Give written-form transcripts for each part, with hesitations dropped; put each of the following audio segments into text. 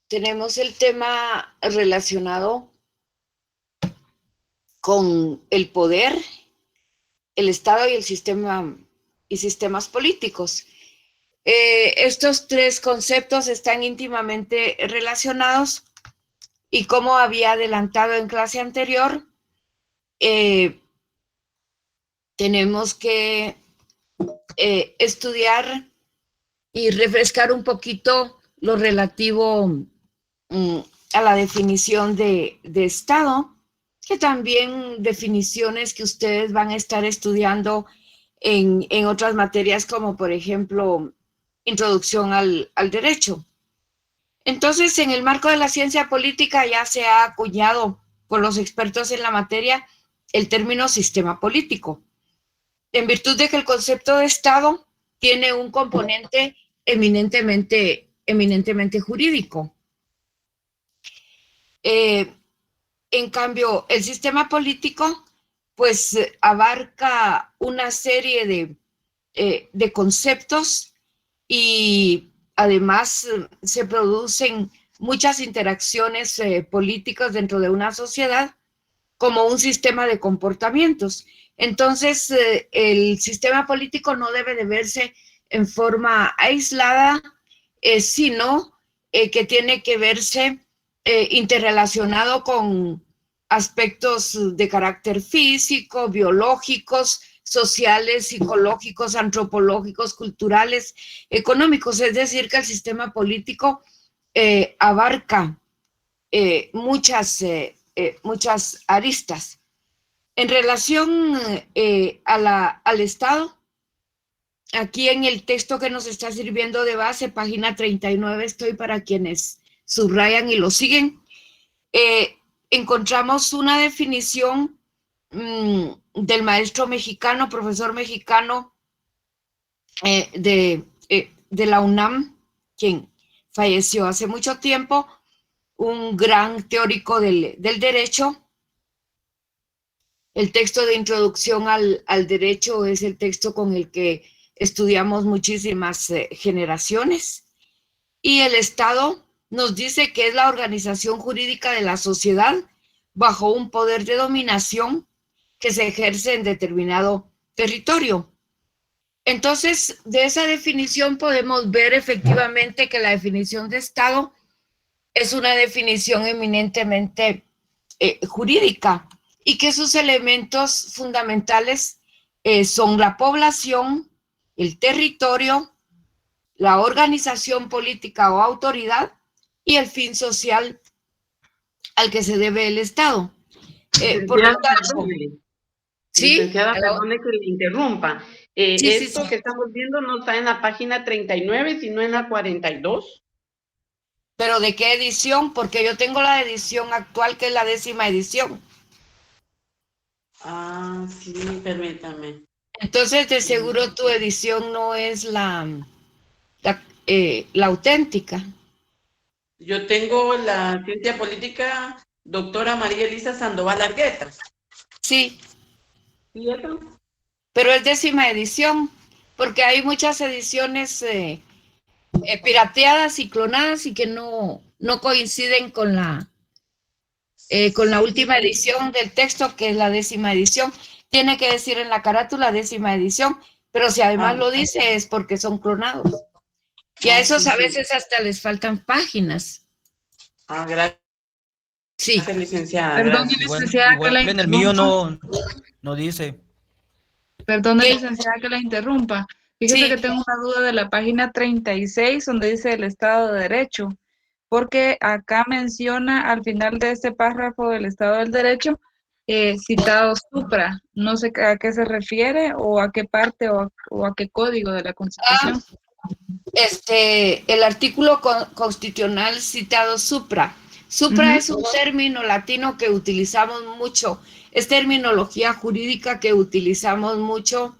tenemos el tema relacionado con el poder, el Estado y el sistema y sistemas políticos. Estos tres conceptos están íntimamente relacionados y como había adelantado en clase anterior, tenemos que estudiar y refrescar un poquito lo relativo a la definición de Estado, que también definiciones que ustedes van a estar estudiando en otras materias como por ejemplo introducción al derecho. Entonces, en el marco de la ciencia política ya se ha acuñado por los expertos en la materia el término sistema político, en virtud de que el concepto de Estado tiene un componente eminentemente jurídico. En cambio, el sistema político pues abarca una serie de conceptos y además se producen muchas interacciones políticas dentro de una sociedad como un sistema de comportamientos. Entonces, el sistema político no debe de verse en forma aislada, sino que tiene que verse interrelacionado con aspectos de carácter físico, biológicos, sociales, psicológicos, antropológicos, culturales, económicos. Es decir, que el sistema político abarca muchas aristas. En relación al Estado, aquí en el texto que nos está sirviendo de base, página 39, estoy para quienes subrayan y lo siguen, encontramos una definición del maestro mexicano, profesor mexicano de la UNAM, quien falleció hace mucho tiempo, un gran teórico del derecho. El texto de introducción al derecho es el texto con el que estudiamos muchísimas generaciones. Y el Estado nos dice que es la organización jurídica de la sociedad bajo un poder de dominación que se ejerce en determinado territorio. Entonces, de esa definición podemos ver efectivamente que la definición de Estado es una definición eminentemente jurídica y que sus elementos fundamentales son la población, el territorio, la organización política o autoridad y el fin social al que se debe el Estado. Por lo tanto, licenciada, perdone que le interrumpa. Sí, esto que estamos viendo no está en la página 39, sino en la 42. ¿Pero de qué edición? Porque yo tengo la edición actual, que es la 10ª edición. Ah, sí, permítame. Entonces, de seguro tu edición no es la auténtica. Yo tengo la ciencia política, doctora María Elisa Sandoval Argueta. Sí. ¿Y eso? Pero es 10ª edición, porque hay muchas ediciones pirateadas y clonadas y que no coinciden con la última edición del texto, que es la 10ª edición. Tiene que decir en la carátula 10ª edición, pero si además lo dice es porque son clonados. Y a esos a veces hasta les faltan páginas. Gracias. Sí. Gracias, licenciada. Perdón, Gracias. licenciada, que la En el mío interrumpa. no dice. Perdón, licenciada, que la interrumpa. Fíjese que tengo una duda de la página 36, donde dice el Estado de Derecho, porque acá menciona al final de este párrafo del Estado del Derecho, citado supra. No sé a qué se refiere, o a qué parte, o a qué código de la Constitución. El artículo constitucional citado supra. Supra es un término latino que utilizamos mucho, es terminología jurídica que utilizamos mucho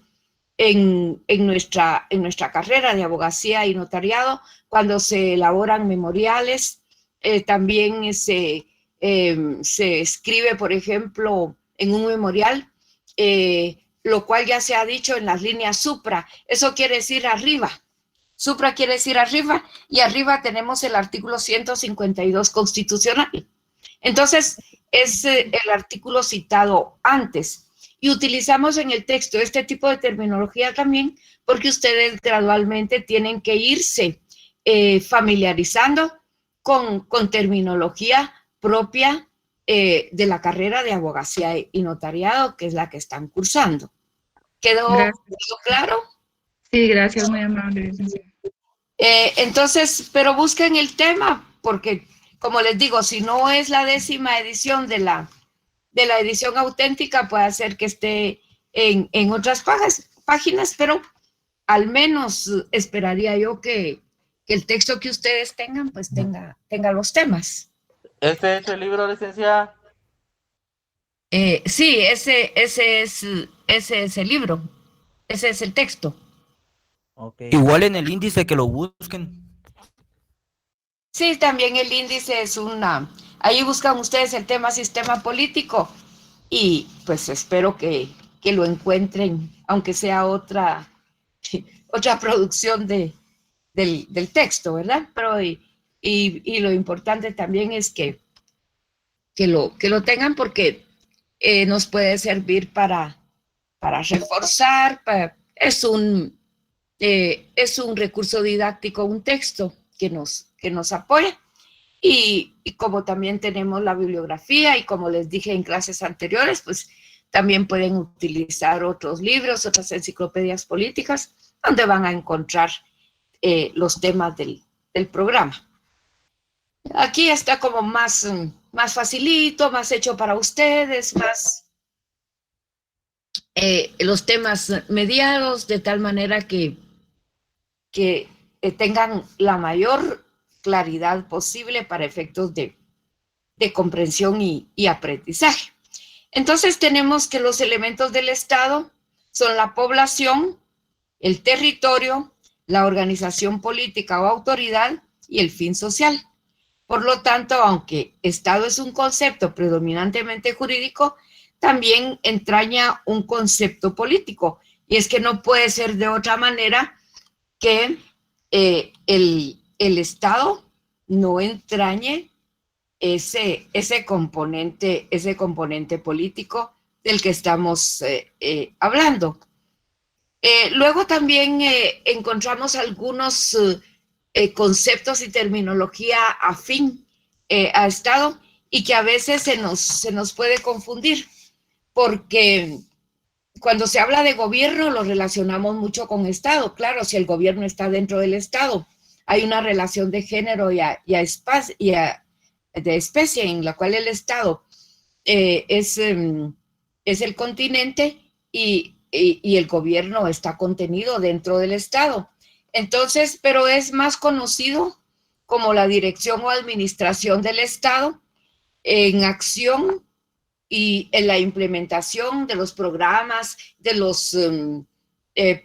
en nuestra carrera de abogacía y notariado, cuando se elaboran memoriales. También se escribe, por ejemplo, en un memorial, lo cual ya se ha dicho en las líneas supra. Eso quiere decir arriba. Supra quiere decir arriba, y arriba tenemos el artículo 152 constitucional. Entonces, es el artículo citado antes. Y utilizamos en el texto este tipo de terminología también porque ustedes gradualmente tienen que irse familiarizando con terminología propia de la carrera de abogacía y notariado, que es la que están cursando. ¿Quedó claro? Sí, gracias, muy amable, licenciada. Entonces, pero busquen el tema, porque, como les digo, si no es la 10ª edición de la edición auténtica, puede ser que esté en otras páginas, pero al menos esperaría yo que el texto que ustedes tengan, pues tenga los temas. ¿Este es el libro, licenciada? Sí, ese es el libro, ese es el texto. Okay. Igual en el índice que lo busquen. Sí, también el índice es ahí buscan ustedes el tema sistema político y pues espero que lo encuentren, aunque sea otra producción del texto, ¿verdad? Pero y lo importante también es que lo tengan porque nos puede servir para reforzar, es un recurso didáctico, un texto que nos apoya. Y como también tenemos la bibliografía y como les dije en clases anteriores, pues también pueden utilizar otros libros, otras enciclopedias políticas, donde van a encontrar los temas del programa. Aquí está como más facilito, más hecho para ustedes, más los temas mediados, de tal manera que tengan la mayor claridad posible para efectos de comprensión y aprendizaje. Entonces tenemos que los elementos del Estado son la población, el territorio, la organización política o autoridad y el fin social. Por lo tanto, aunque Estado es un concepto predominantemente jurídico, también entraña un concepto político, y es que no puede ser de otra manera que el Estado no entrañe ese componente político del que estamos hablando. Luego también encontramos algunos conceptos y terminología afín a Estado y que a veces se nos puede confundir, porque cuando se habla de gobierno lo relacionamos mucho con Estado. Claro, si el gobierno está dentro del Estado, hay una relación de género de especie en la cual el Estado es el continente y el gobierno está contenido dentro del Estado. Entonces, pero es más conocido como la dirección o administración del Estado en acción y en la implementación de los programas, de los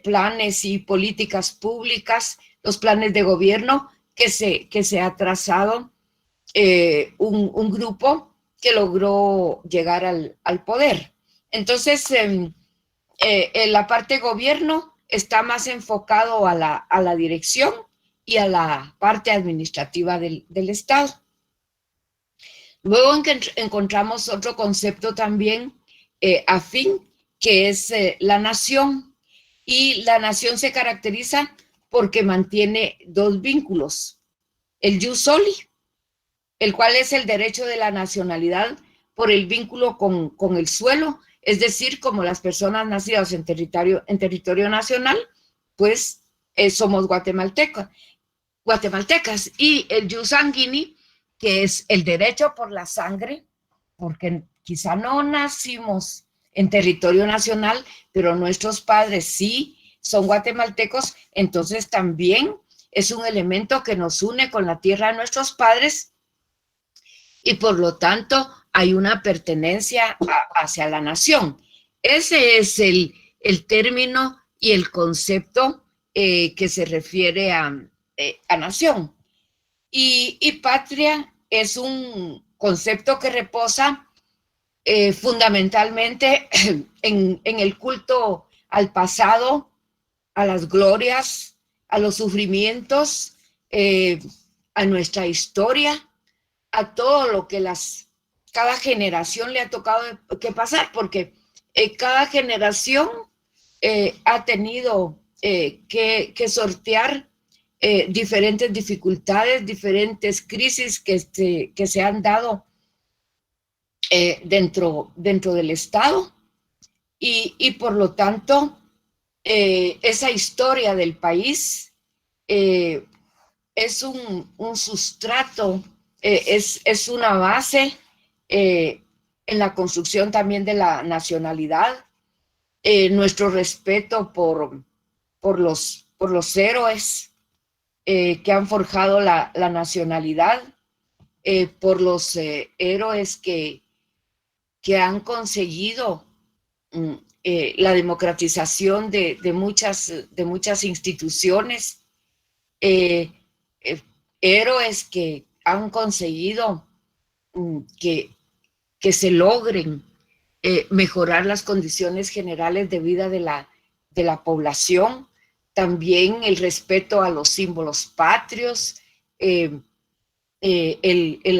planes y políticas públicas, los planes de gobierno que se ha trazado un grupo que logró llegar al poder. Entonces, en la parte gobierno está más enfocado a la dirección y a la parte administrativa del Estado. Luego encontramos otro concepto también afín, que es la nación. Y la nación se caracteriza porque mantiene dos vínculos. El jus soli, el cual es el derecho de la nacionalidad por el vínculo con el suelo, es decir, como las personas nacidas en territorio nacional, pues somos guatemaltecas. Y el jus sanguini, que es el derecho por la sangre, porque quizá no nacimos en territorio nacional, pero nuestros padres sí son guatemaltecos, entonces también es un elemento que nos une con la tierra de nuestros padres y por lo tanto hay una pertenencia hacia la nación. Ese es el término y el concepto que se refiere a nación. Y patria es un concepto que reposa fundamentalmente en el culto al pasado, a las glorias, a los sufrimientos, a nuestra historia, a todo lo que cada generación le ha tocado que pasar, porque cada generación ha tenido que sortear diferentes dificultades, diferentes crisis que se han dado dentro del Estado, y por lo tanto esa historia del país es un sustrato, es una base en la construcción también de la nacionalidad, nuestro respeto por los héroes que han forjado la nacionalidad, por los héroes que han conseguido la democratización de muchas instituciones, héroes que han conseguido que se logren mejorar las condiciones generales de vida de la población, también el respeto a los símbolos patrios, el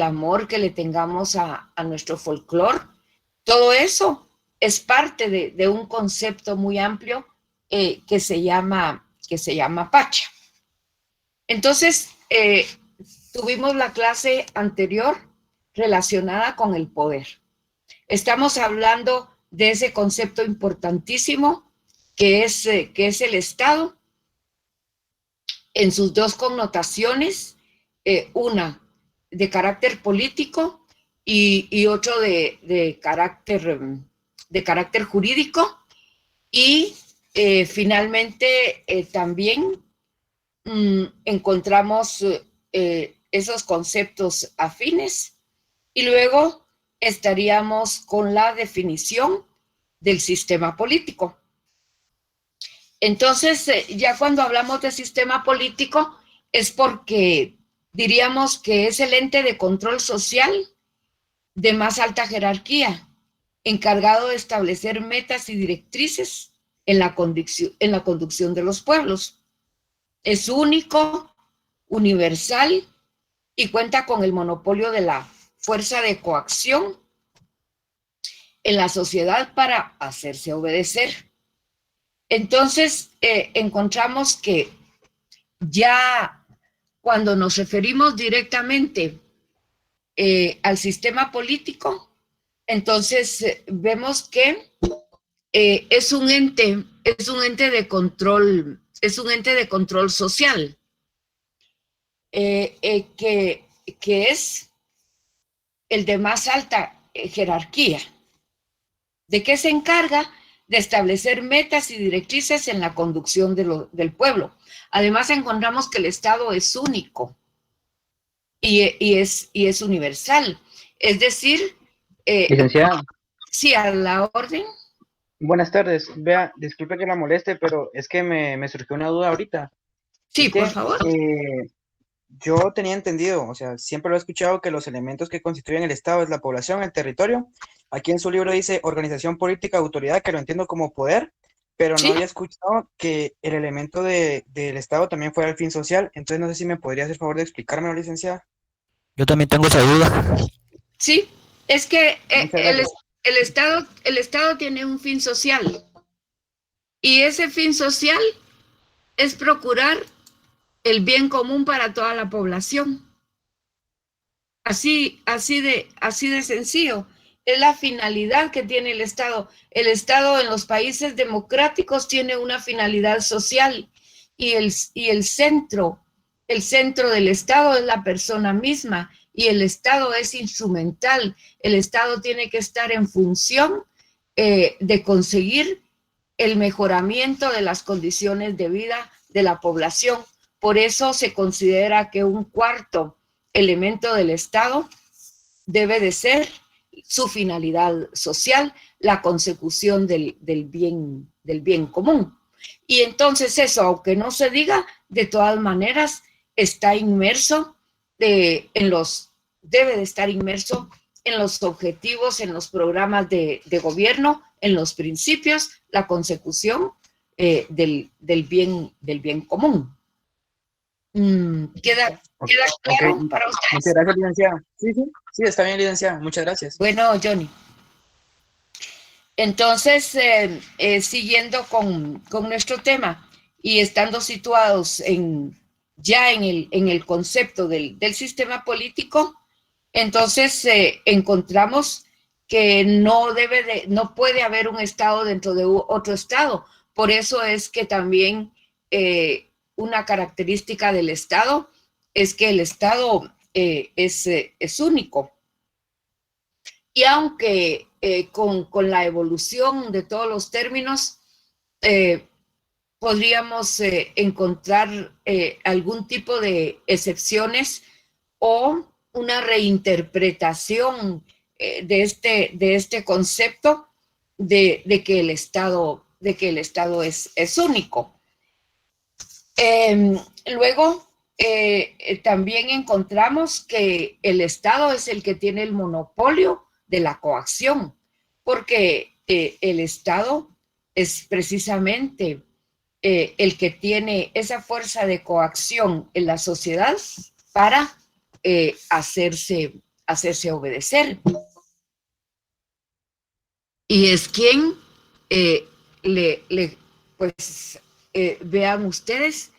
amor que le tengamos a nuestro folclore. Todo eso es parte de un concepto muy amplio que se llama Pacha. Entonces, tuvimos la clase anterior relacionada con el poder. Estamos hablando de ese concepto importantísimo que es el Estado en sus dos connotaciones, una de carácter político y otro de carácter jurídico, y finalmente también encontramos esos conceptos afines, y luego estaríamos con la definición del sistema político. Entonces, ya cuando hablamos de sistema político es porque diríamos que es el ente de control social de más alta jerarquía, encargado de establecer metas y directrices en la conducción de los pueblos. Es único, universal y cuenta con el monopolio de la fuerza de coacción en la sociedad para hacerse obedecer. Entonces, encontramos que ya cuando nos referimos directamente al sistema político, entonces vemos que es un ente de control, es un ente de control social, que es el de más alta jerarquía. ¿De qué se encarga? De establecer metas y directrices en la conducción del pueblo. Además, encontramos que el Estado es único y es universal. Es decir, licenciada. Sí, a la orden. Buenas tardes. Vea, disculpe que la moleste, pero es que me surgió una duda ahorita. Sí, Es que, por favor. yo tenía entendido, o sea, siempre lo he escuchado, que los elementos que constituyen el Estado es la población, el territorio. Aquí en su libro dice organización política, autoridad, que lo entiendo como poder, pero Sí. no había escuchado que el elemento del Estado también fuera el fin social. Entonces no sé si me podría hacer favor de explicármelo, licenciada. Yo también tengo esa duda. Sí, es que Muchas gracias. el Estado tiene un fin social, y ese fin social es procurar el bien común para toda la población. Así de sencillo. Es la finalidad que tiene el Estado. El Estado en los países democráticos tiene una finalidad social, y el centro del Estado es la persona misma, y el Estado es instrumental. El Estado tiene que estar en función de conseguir el mejoramiento de las condiciones de vida de la población. Por eso se considera que un cuarto elemento del Estado debe de ser su finalidad social, la consecución del bien común. Y entonces eso, aunque no se diga, de todas maneras está inmerso debe de estar inmerso en los objetivos, en los programas de gobierno, en los principios, la consecución del bien común. ¿Queda Ok, claro ok. para ustedes? Muchas gracias, licenciada. Sí, sí, sí, está bien, licenciada. Muchas gracias. Bueno, Johnny. Entonces, siguiendo con nuestro tema y estando situados ya en el concepto del sistema político, entonces encontramos que no puede haber un Estado dentro de otro Estado. Por eso es que también una característica del Estado es que el Estado es único. Y aunque con la evolución de todos los términos, podríamos encontrar algún tipo de excepciones o una reinterpretación de este concepto de que el Estado es único. Luego, también encontramos que el Estado es el que tiene el monopolio de la coacción, porque el Estado es precisamente el que tiene esa fuerza de coacción en la sociedad para hacerse obedecer. Y es quien pues vean ustedes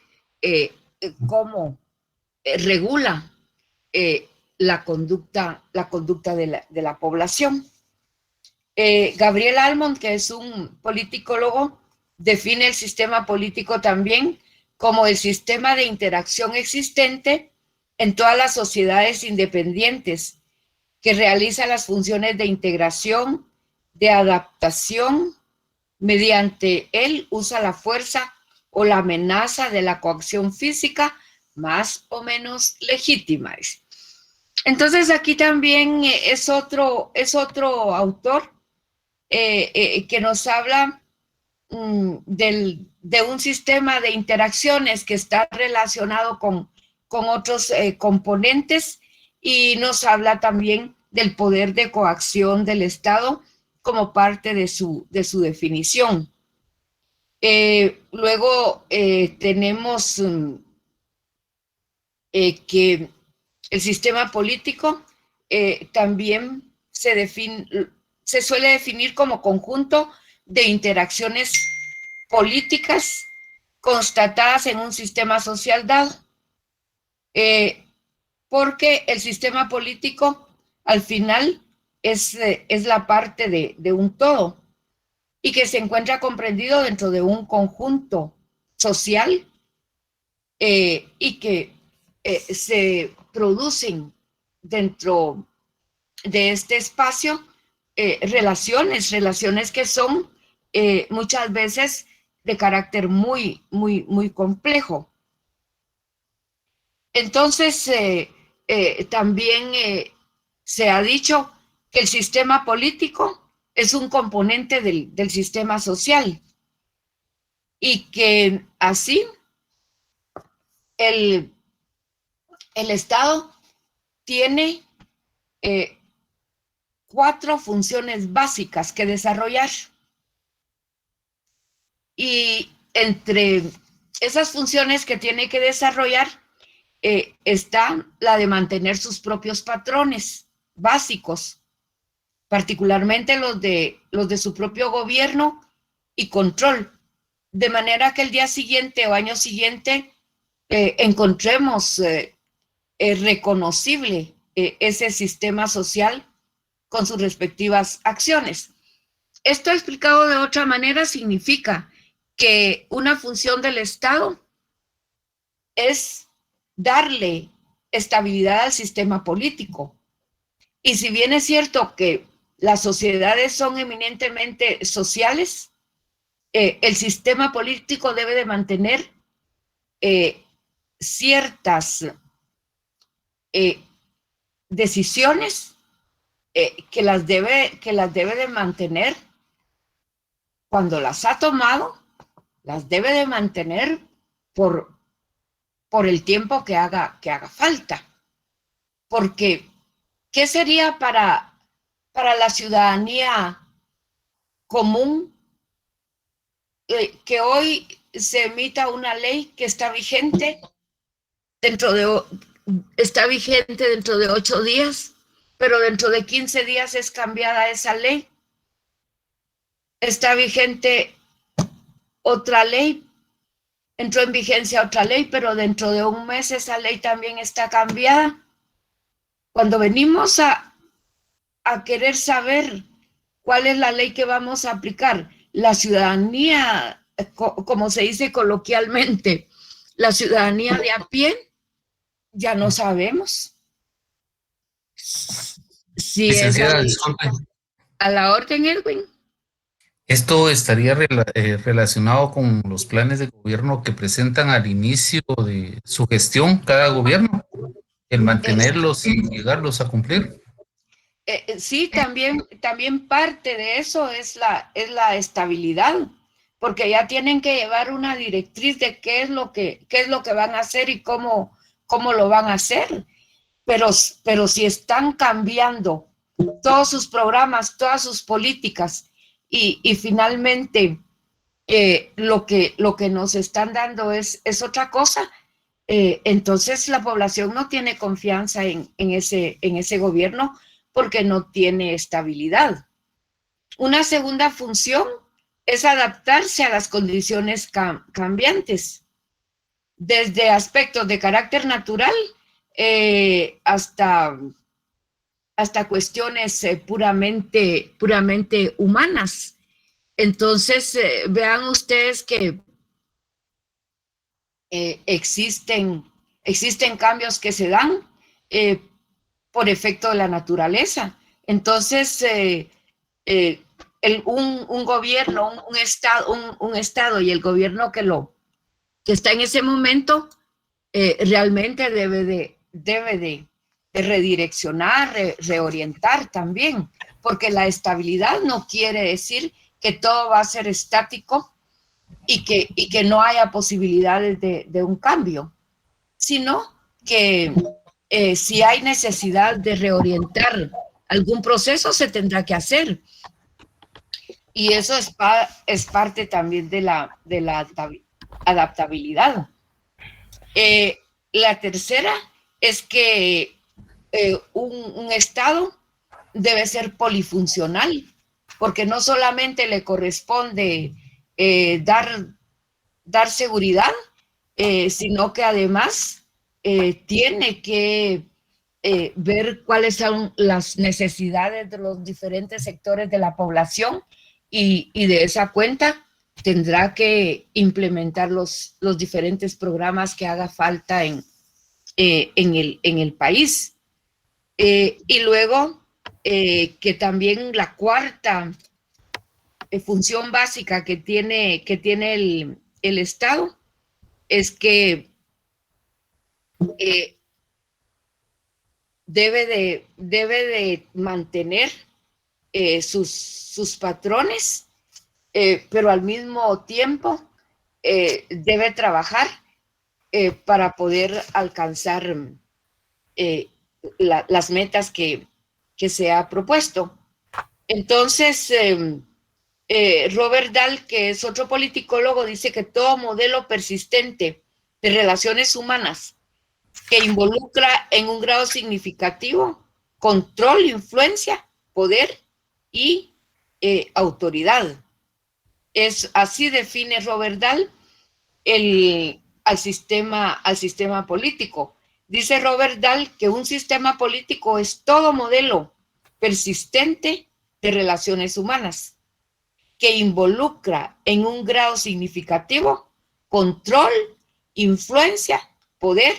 cómo regula la conducta de la población. Gabriel Almond, que es un politicólogo, define el sistema político también como el sistema de interacción existente en todas las sociedades independientes que realiza las funciones de integración, de adaptación. Mediante él usa la fuerza o la amenaza de la coacción física más o menos legítima. Entonces aquí también es otro autor que nos habla de un sistema de interacciones que está relacionado con otros componentes, y nos habla también del poder de coacción del Estado como parte de su definición. Luego tenemos que el sistema político también se suele definir como conjunto de interacciones políticas constatadas en un sistema social dado, porque el sistema político al final es la parte de un todo y que se encuentra comprendido dentro de un conjunto social y que se producen dentro de este espacio relaciones que son muchas veces de carácter muy, muy, muy complejo. Entonces, también se ha dicho que el sistema político es un componente del sistema social y que así el Estado tiene 4 funciones básicas que desarrollar. Y entre esas funciones que tiene que desarrollar está la de mantener sus propios patrones básicos, particularmente los de su propio gobierno y control, de manera que el día siguiente o año siguiente encontremos reconocible ese sistema social con sus respectivas acciones. Esto explicado de otra manera significa que una función del Estado es darle estabilidad al sistema político. Y si bien es cierto que las sociedades son eminentemente sociales, el sistema político debe de mantener ciertas decisiones que las debe de mantener cuando las ha tomado, las debe de mantener por el tiempo que haga falta. Porque, ¿qué sería para la ciudadanía común que hoy se emita una ley que está vigente está vigente dentro de 8 días, pero dentro de 15 días es cambiada esa ley. Está vigente otra ley, entró en vigencia otra ley, pero dentro de un mes esa ley también está cambiada. Cuando venimos a querer saber cuál es la ley que vamos a aplicar, la ciudadanía, como se dice coloquialmente, la ciudadanía de a pie, ya no sabemos. Si Licenciada, es disculpe. a la orden, Edwin. ¿Esto estaría relacionado con los planes de gobierno que presentan al inicio de su gestión cada gobierno? El mantenerlos y llegarlos a cumplir. Sí, también parte de eso es la estabilidad, porque ya tienen que llevar una directriz de qué es lo que van a hacer y cómo lo van a hacer. Pero si están cambiando todos sus programas, todas sus políticas, y finalmente lo que nos están dando es otra cosa, entonces la población no tiene confianza en ese gobierno porque no tiene estabilidad. Una segunda función es adaptarse a las condiciones cambiantes, desde aspectos de carácter natural hasta cuestiones puramente humanas. Entonces, vean ustedes que existen cambios que se dan por efecto de la naturaleza. Entonces, un gobierno, un estado y el gobierno que está en ese momento realmente debe de redireccionar, reorientar también, porque la estabilidad no quiere decir que todo va a ser estático y que no haya posibilidades de un cambio, sino que si hay necesidad de reorientar algún proceso, se tendrá que hacer. Y eso es parte también de la adaptabilidad. La tercera es que un Estado debe ser polifuncional, porque no solamente le corresponde dar seguridad, sino que además tiene que ver cuáles son las necesidades de los diferentes sectores de la población y de esa cuenta tendrá que implementar los diferentes programas que haga falta en el país. Y luego que también la cuarta función básica que tiene el Estado es que debe de mantener sus patrones, pero al mismo tiempo debe trabajar para poder alcanzar las metas que se ha propuesto. Entonces, Robert Dahl, que es otro politicólogo, dice que todo modelo persistente de relaciones humanas que involucra en un grado significativo control, influencia, poder y autoridad. Así define Robert Dahl al sistema político. Dice Robert Dahl que un sistema político es todo modelo persistente de relaciones humanas que involucra en un grado significativo control, influencia, poder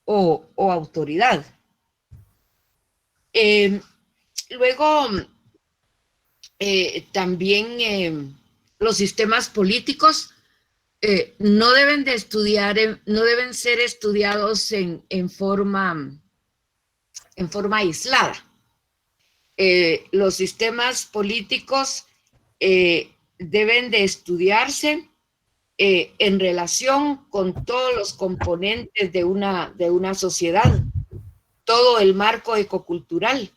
o autoridad. Luego, también los sistemas políticos no deben ser estudiados en forma aislada. Los sistemas políticos deben de estudiarse en relación con todos los componentes de una sociedad, todo el marco ecocultural,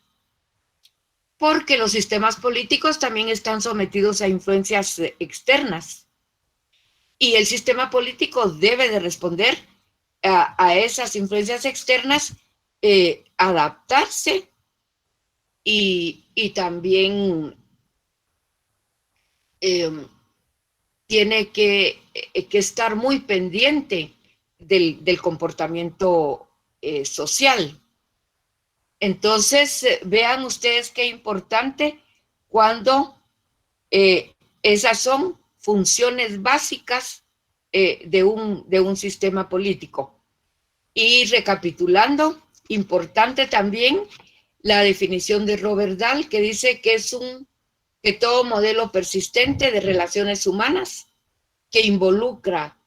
porque los sistemas políticos también están sometidos a influencias externas y el sistema político debe de responder a esas influencias externas, adaptarse y también tiene que estar muy pendiente del comportamiento social. Entonces, vean ustedes qué importante cuando esas son funciones básicas de un sistema político. Y recapitulando, importante también la definición de Robert Dahl, que dice que es que todo modelo persistente de relaciones humanas que involucra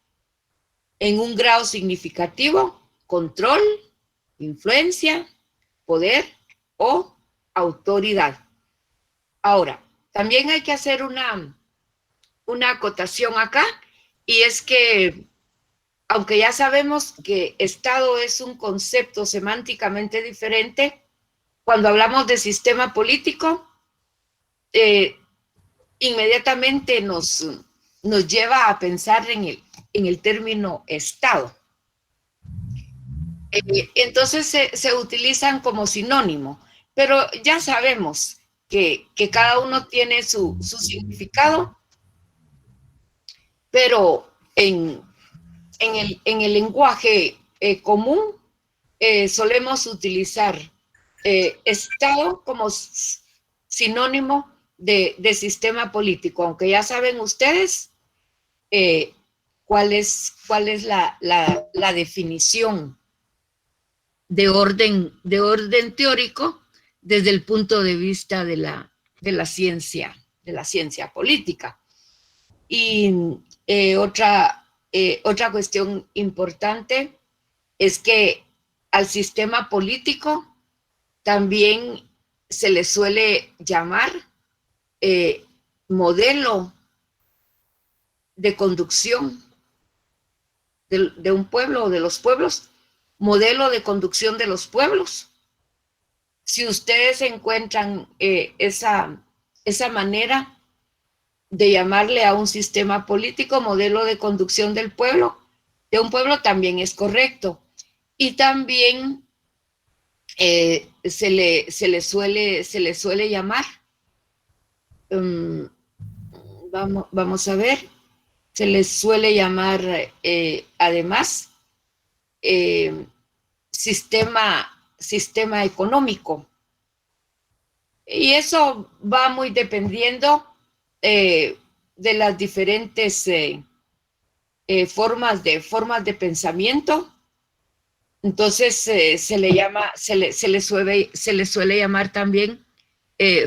en un grado significativo control, influencia, poder o autoridad. Ahora, también hay que hacer una acotación acá, y es que, aunque ya sabemos que Estado es un concepto semánticamente diferente, cuando hablamos de sistema político, inmediatamente nos lleva a pensar en el término Estado. Entonces se utilizan como sinónimo, pero ya sabemos que cada uno tiene su significado, pero en el lenguaje común solemos utilizar Estado como sinónimo de sistema político, aunque ya saben ustedes cuál es la definición de orden teórico desde el punto de vista de la ciencia política. Y otra cuestión importante es que al sistema político también se le suele llamar modelo de conducción de un pueblo o de los pueblos, modelo de conducción de los pueblos. Si ustedes encuentran esa manera de llamarle a un sistema político modelo de conducción de un pueblo, también es correcto. Y también se le suele llamar, vamos a ver, se le suele llamar además sistema económico. Y eso va muy dependiendo de las diferentes formas de pensamiento. Entonces se le suele llamar también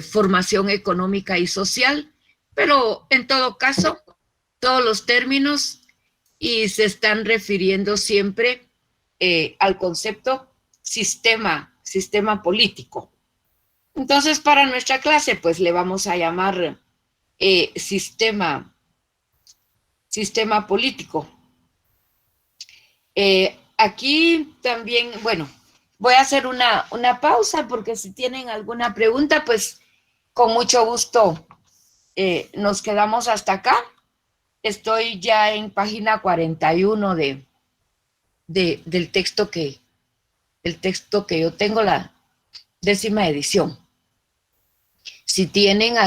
formación económica y social, pero en todo caso, todos los términos y se están refiriendo siempre al concepto sistema político. Entonces, para nuestra clase, pues le vamos a llamar sistema político. Aquí también, bueno, voy a hacer una pausa porque si tienen alguna pregunta, pues con mucho gusto nos quedamos hasta acá. Estoy ya en página 41 del texto que yo tengo, la 10ª edición. Si tienen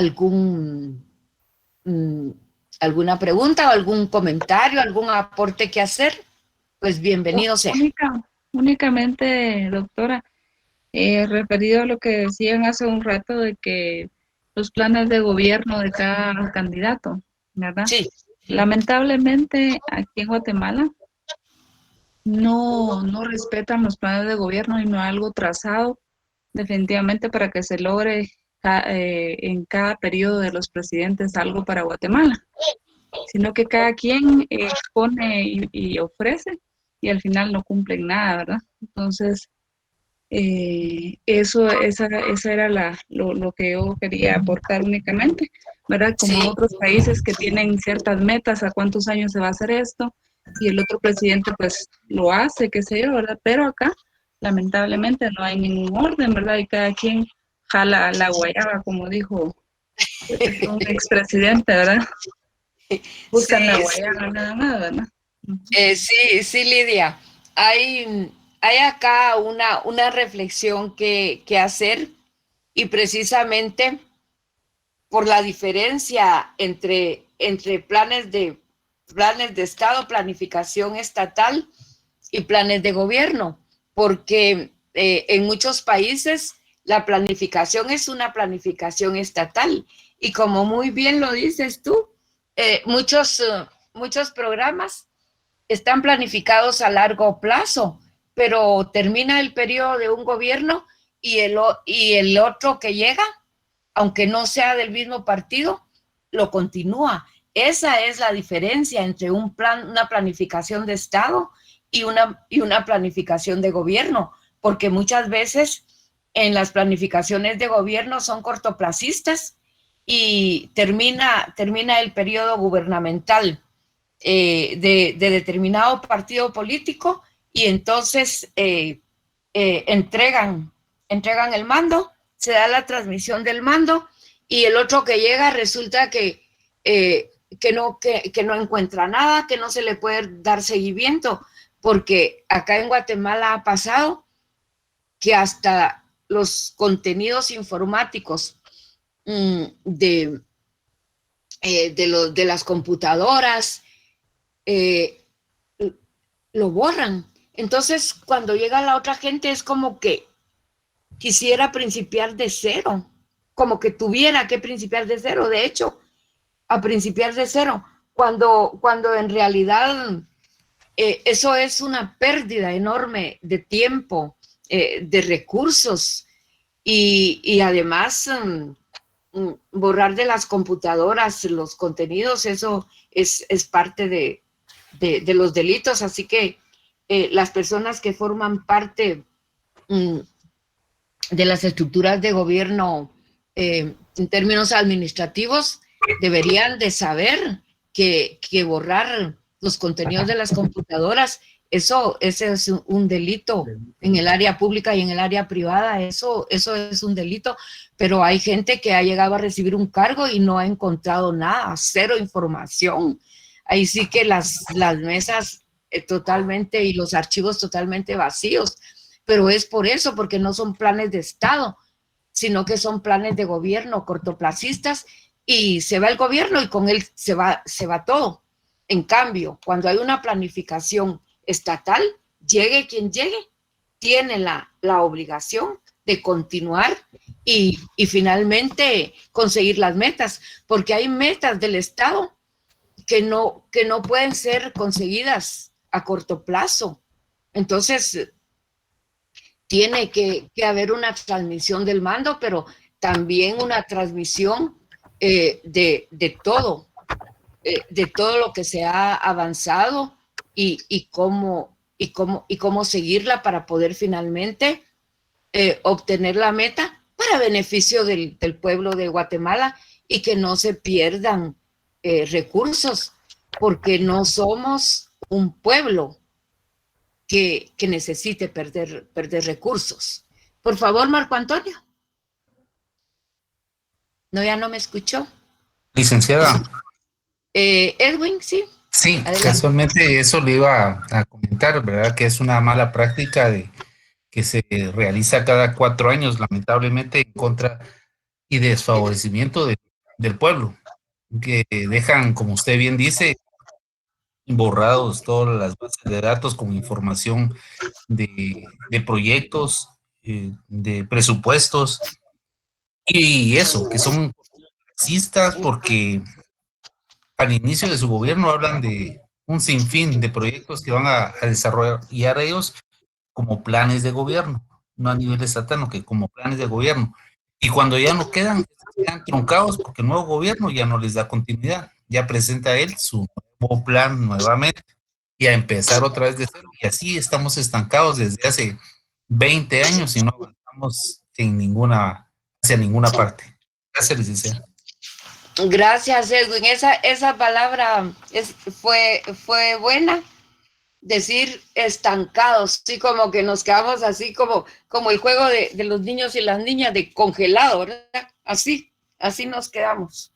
alguna pregunta o algún comentario, algún aporte que hacer, pues bienvenido sea. Únicamente, doctora, referido a lo que decían hace un rato de que los planes de gobierno de cada candidato, ¿verdad? Sí. Lamentablemente, aquí en Guatemala no respetan los planes de gobierno y no hay algo trazado definitivamente para que se logre en cada periodo de los presidentes algo para Guatemala, sino que cada quien expone y ofrece y al final no cumplen nada, ¿verdad? Entonces, esa era lo que yo quería aportar únicamente, ¿verdad? Como Sí. otros países que tienen ciertas metas, a cuántos años se va a hacer esto, y el otro presidente pues lo hace, qué sé yo, ¿verdad? Pero acá, lamentablemente, no hay ningún orden, ¿verdad? Y cada quien jala la guayaba, como dijo un expresidente, ¿verdad? Buscan la guayaba nada más, ¿verdad? Sí, Lidia. hay acá una reflexión que hacer, y precisamente por la diferencia entre planes de Estado, planificación estatal y planes de gobierno, porque en muchos países la planificación es una planificación estatal, y como muy bien lo dices tú, muchos programas están planificados a largo plazo, pero termina el periodo de un gobierno y el otro que llega, aunque no sea del mismo partido, lo continúa. Esa es la diferencia entre una planificación de Estado y una planificación de gobierno, porque muchas veces en las planificaciones de gobierno son cortoplacistas y termina el periodo gubernamental de determinado partido político, y entonces entregan el mando, se da la transmisión del mando, y el otro que llega resulta que no encuentra nada, que no se le puede dar seguimiento, porque acá en Guatemala ha pasado que hasta los contenidos informáticos de las computadoras lo borran. Entonces, cuando llega la otra gente, es como que quisiera principiar de cero, como que tuviera que principiar de cero, de hecho, a principiar de cero, cuando en realidad eso es una pérdida enorme de tiempo, de recursos, y además borrar de las computadoras los contenidos, eso es parte de los delitos, así que las personas que forman parte de las estructuras de gobierno en términos administrativos deberían de saber que borrar los contenidos de las computadoras, ese es un delito en el área pública y en el área privada, eso es un delito, pero hay gente que ha llegado a recibir un cargo y no ha encontrado nada, cero información. Ahí sí que las mesas totalmente y los archivos totalmente vacíos, pero es por eso, porque no son planes de Estado, sino que son planes de gobierno cortoplacistas, y se va el gobierno y con él se va todo. En cambio, cuando hay una planificación estatal, llegue quien llegue, tiene la obligación de continuar y finalmente conseguir las metas, porque hay metas del Estado que no pueden ser conseguidas a corto plazo. Entonces, tiene que haber una transmisión del mando, pero también una transmisión de todo lo que se ha avanzado y cómo seguirla para poder finalmente obtener la meta para beneficio del pueblo de Guatemala, y que no se pierdan recursos, porque no somos un pueblo que necesite perder recursos. Por favor, Marco Antonio. No, ya no me escuchó. Licenciada. Edwin, sí. Sí, Adelante. casualmente eso le iba a comentar, ¿verdad? Que es una mala práctica que se realiza cada 4 años, lamentablemente, en contra y desfavorecimiento del pueblo, que dejan, como usted bien dice, borrados todas las bases de datos con información de proyectos, de presupuestos, y eso, que son racistas porque al inicio de su gobierno hablan de un sinfín de proyectos que van a desarrollar ellos como planes de gobierno, no a nivel estatal, sino que como planes de gobierno. Y cuando ya no quedan truncados porque el nuevo gobierno ya no les da continuidad, ya presenta él su nuevo plan nuevamente y a empezar otra vez de cero. Y así estamos estancados desde hace 20 años y no avanzamos hacia ninguna parte. Gracias, licenciada. Gracias, Edwin. Esa palabra fue buena. Decir estancados, sí, como que nos quedamos así como el juego de los niños y las niñas, de congelado, ¿verdad? Así nos quedamos.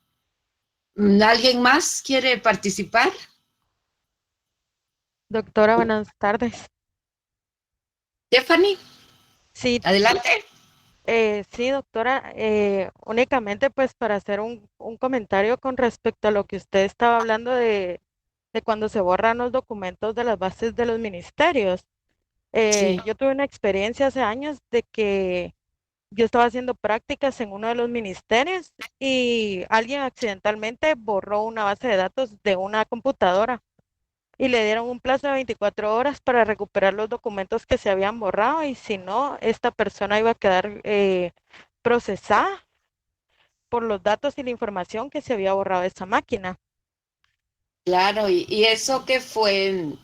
¿Alguien más quiere participar? Doctora, buenas tardes. Stephanie, Sí, adelante. sí, doctora, únicamente pues para hacer un comentario con respecto a lo que usted estaba hablando de cuando se borran los documentos de las bases de los ministerios. Sí, Yo tuve una experiencia hace años de que yo estaba haciendo prácticas en uno de los ministerios y alguien accidentalmente borró una base de datos de una computadora y le dieron un plazo de 24 horas para recuperar los documentos que se habían borrado y si no, esta persona iba a quedar procesada por los datos y la información que se había borrado de esa máquina. claro, y eso que fue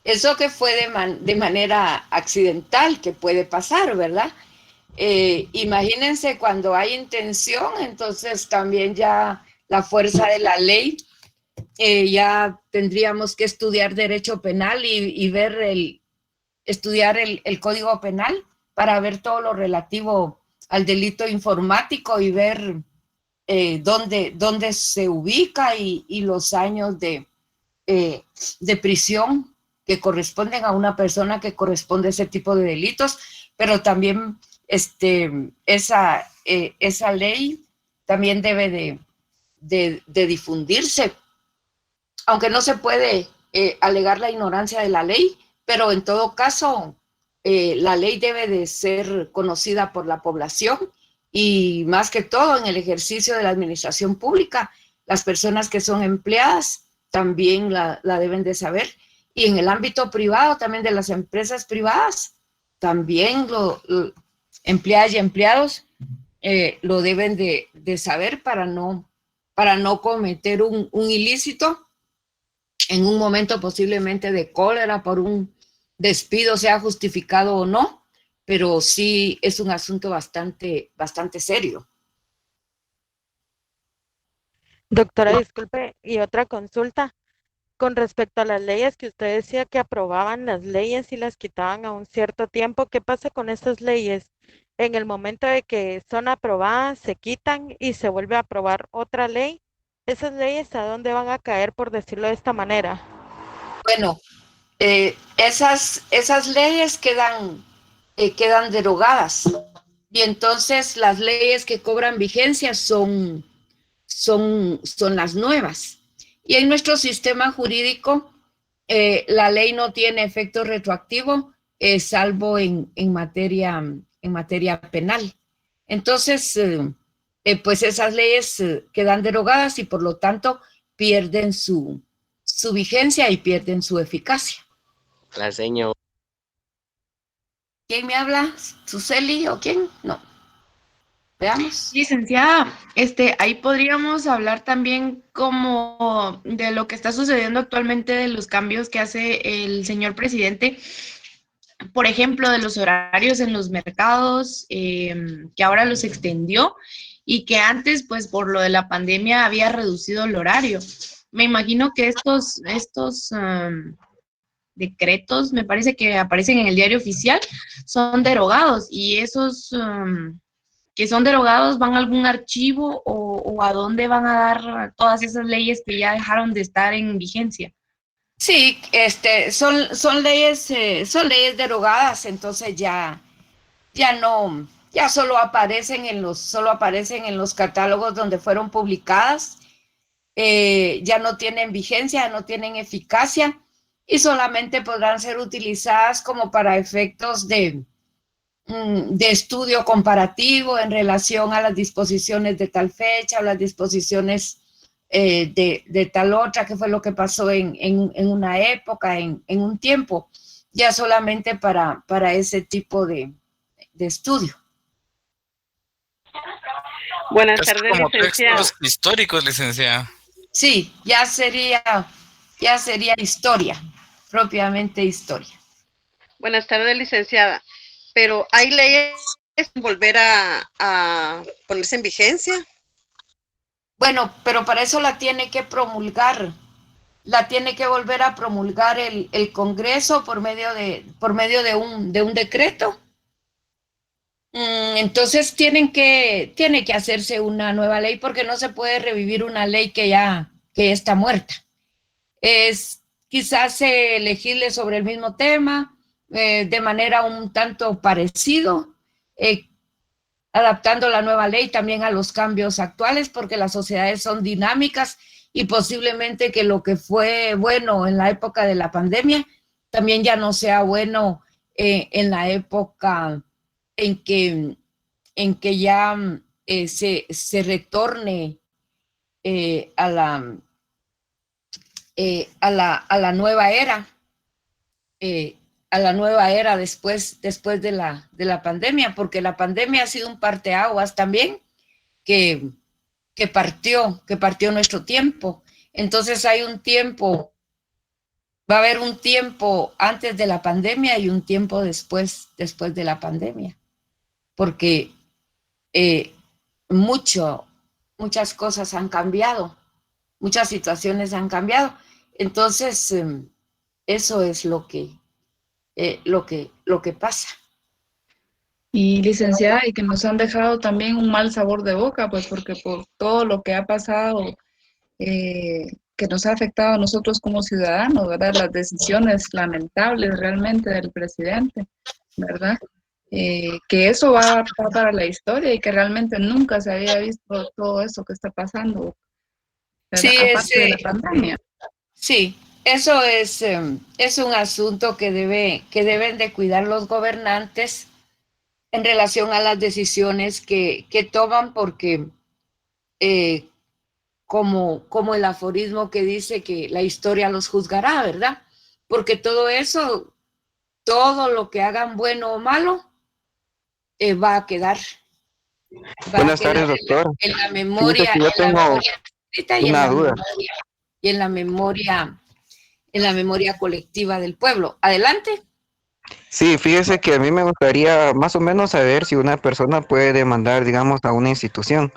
de manera accidental, que puede pasar, ¿verdad? Imagínense cuando hay intención, entonces también ya la fuerza de la ley, ya tendríamos que estudiar derecho penal y ver estudiar el Código Penal para ver todo lo relativo al delito informático y ver dónde se ubica y los años de prisión que corresponden a una persona que corresponde a ese tipo de delitos, pero también esa ley también debe de difundirse, aunque no se puede alegar la ignorancia de la ley, pero en todo caso la ley debe de ser conocida por la población y más que todo en el ejercicio de la administración pública, las personas que son empleadas también la deben de saber y en el ámbito privado también de las empresas privadas, también empleadas y empleados lo deben de saber para no cometer un ilícito en un momento posiblemente de cólera por un despido, sea justificado o no, pero sí es un asunto bastante serio. Doctora, disculpe, y otra consulta. Con respecto a las leyes que usted decía que aprobaban las leyes y las quitaban a un cierto tiempo, ¿qué pasa con esas leyes? En el momento de que son aprobadas, se quitan y se vuelve a aprobar otra ley. ¿Esas leyes a dónde van a caer, por decirlo de esta manera? Bueno, esas leyes quedan derogadas y entonces las leyes que cobran vigencia son las nuevas. Y en nuestro sistema jurídico, la ley no tiene efecto retroactivo, salvo en materia penal. Entonces, pues esas leyes quedan derogadas y por lo tanto pierden su vigencia y pierden su eficacia. La seño. ¿Quién me habla? ¿Suseli o quién? No. Veamos. Licenciada, ahí podríamos hablar también como de lo que está sucediendo actualmente, de los cambios que hace el señor presidente, por ejemplo, de los horarios en los mercados, que ahora los extendió y que antes, pues por lo de la pandemia, había reducido el horario. Me imagino que estos decretos, me parece que aparecen en el diario oficial, son derogados y esos que son derogados van a algún archivo o a dónde van a dar todas esas leyes que ya dejaron de estar en vigencia. Sí, son leyes derogadas, entonces ya solo aparecen en los catálogos donde fueron publicadas, ya no tienen vigencia, no tienen eficacia y solamente podrán ser utilizadas como para efectos de estudio comparativo en relación a las disposiciones de tal fecha o las disposiciones de tal otra, que fue lo que pasó en una época, en un tiempo, ya solamente para ese tipo de estudio. Buenas Es tardes, como licenciada. textos históricos, licenciada. Sí, ya sería historia, propiamente historia. Buenas tardes, licenciada. Pero ¿hay leyes que volver a ponerse en vigencia? Bueno, pero para eso la tiene que promulgar, la tiene que volver a promulgar el Congreso por medio de un decreto. Entonces tiene que hacerse una nueva ley porque no se puede revivir una ley que ya está muerta. Es quizás legisle sobre el mismo tema de manera un tanto parecido, adaptando la nueva ley también a los cambios actuales, porque las sociedades son dinámicas y posiblemente que lo que fue bueno en la época de la pandemia también ya no sea bueno en la época en que ya se retorne a la nueva era, a la nueva era después de la pandemia, porque la pandemia ha sido un parteaguas también que partió nuestro tiempo. Entonces hay un tiempo, va a haber un tiempo antes de la pandemia y un tiempo después de la pandemia, porque muchas cosas han cambiado, muchas situaciones han cambiado. Entonces, eso es lo que pasa. Y licenciada, y que nos han dejado también un mal sabor de boca, pues porque por todo lo que ha pasado, que nos ha afectado a nosotros como ciudadanos, ¿verdad? Las decisiones lamentables realmente del presidente, ¿verdad? Que eso va para la historia y que realmente nunca se había visto todo eso que está pasando, ¿verdad? Sí, Aparte de la pandemia. Sí, eso es un asunto que deben de cuidar los gobernantes en relación a las decisiones que toman, porque como el aforismo que dice que la historia los juzgará, ¿verdad? Porque todo eso, todo lo que hagan bueno o malo, va a quedar. Buenas tardes, doctor. En la memoria, Fíjese que yo tengo una duda. y en la memoria colectiva del pueblo. Adelante. Sí, fíjese que a mí me gustaría más o menos saber si una persona puede demandar, digamos, a una institución,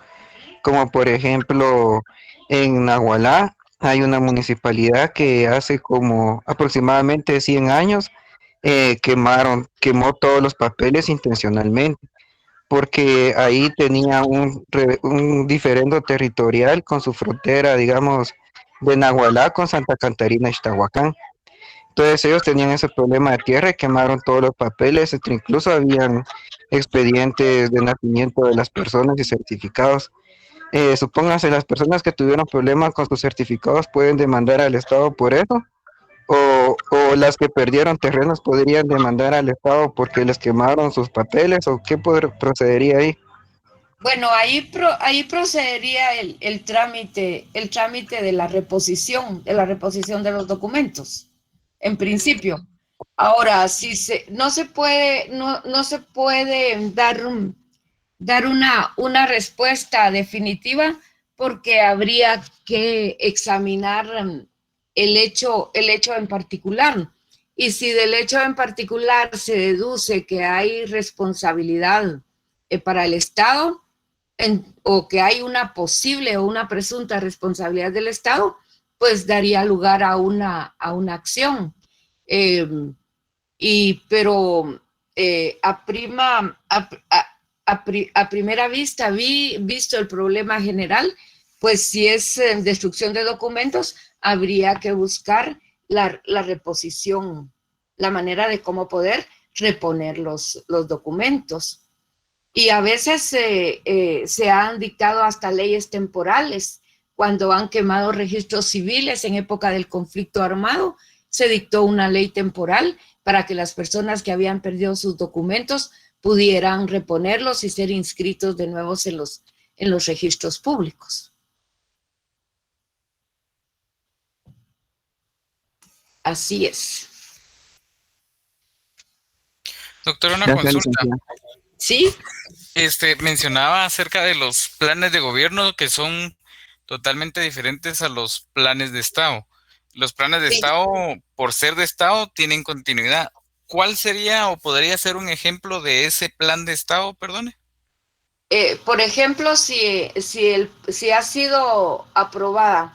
como por ejemplo en Nahualá hay una municipalidad que hace como aproximadamente 100 años quemó todos los papeles intencionalmente, porque ahí tenía un diferendo territorial con su frontera, digamos, de Nahualá con Santa Catarina, Ixtahuacán. Entonces ellos tenían ese problema de tierra y quemaron todos los papeles, incluso habían expedientes de nacimiento de las personas y certificados. Supóngase, las personas que tuvieron problemas con sus certificados pueden demandar al Estado por eso, o las que perdieron terrenos podrían demandar al Estado porque les quemaron sus papeles, o qué procedería ahí. Bueno, ahí procedería el trámite de la reposición de los documentos, en principio. Ahora, no se puede dar una respuesta definitiva, porque habría que examinar el hecho en particular. Y si del hecho en particular se deduce que hay responsabilidad para el Estado, o que hay una posible o una presunta responsabilidad del Estado, pues daría lugar a una acción. Pero a primera vista, visto el problema general, pues si es destrucción de documentos, habría que buscar la reposición, la manera de cómo poder reponer los documentos. Y a veces se han dictado hasta leyes temporales. Cuando han quemado registros civiles en época del conflicto armado, se dictó una ley temporal para que las personas que habían perdido sus documentos pudieran reponerlos y ser inscritos de nuevo en los registros públicos. Así es. Doctor, una consulta. ¿Sí? Mencionaba acerca de los planes de gobierno que son totalmente diferentes a los planes de Estado. Los planes de Estado, por ser de Estado, tienen continuidad. ¿Cuál sería o podría ser un ejemplo de ese plan de Estado, perdone? Por ejemplo, si ha sido aprobada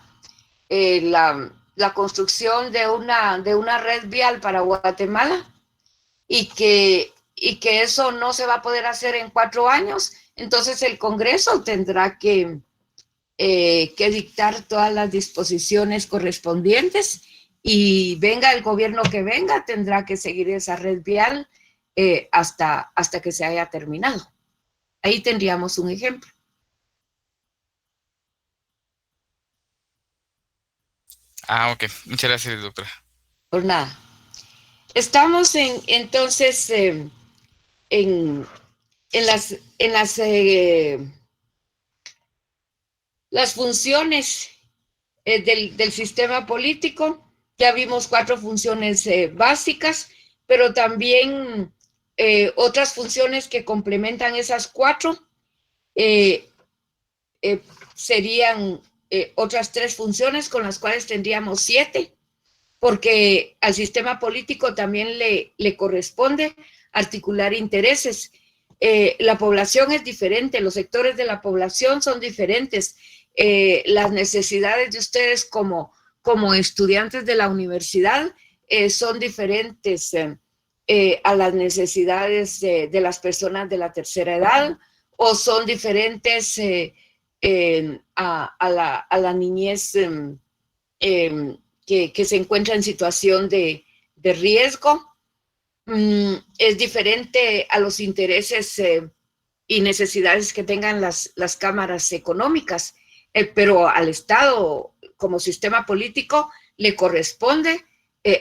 la construcción de una red vial para Guatemala y que eso no se va a poder hacer en 4 años, entonces el Congreso tendrá que dictar todas las disposiciones correspondientes y venga el gobierno que venga, tendrá que seguir esa red vial hasta que se haya terminado. Ahí tendríamos un ejemplo. Ok. Muchas gracias, doctora. Por nada. Estamos entonces en las funciones del sistema político. Ya vimos 4 funciones básicas, pero también otras funciones que complementan esas 4 serían otras 3 funciones con las cuales tendríamos 7, porque al sistema político también le corresponde articular intereses. La población es diferente, los sectores de la población son diferentes. Las necesidades de ustedes como estudiantes de la universidad son diferentes a las necesidades de las personas de la tercera edad, o son diferentes a la niñez que se encuentra en situación de riesgo. Es diferente a los intereses y necesidades que tengan las cámaras económicas, pero al Estado como sistema político le corresponde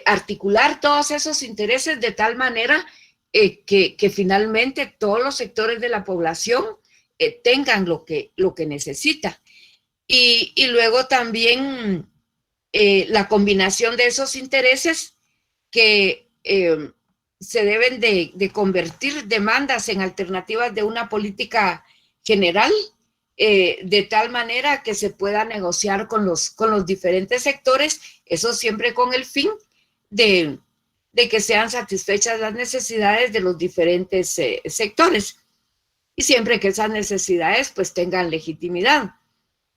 articular todos esos intereses de tal manera que finalmente todos los sectores de la población tengan lo que necesita. Y luego también la combinación de esos intereses que se deben de convertir demandas en alternativas de una política general, de tal manera que se pueda negociar con los diferentes sectores, eso siempre con el fin de que sean satisfechas las necesidades de los diferentes sectores, y siempre que esas necesidades pues tengan legitimidad.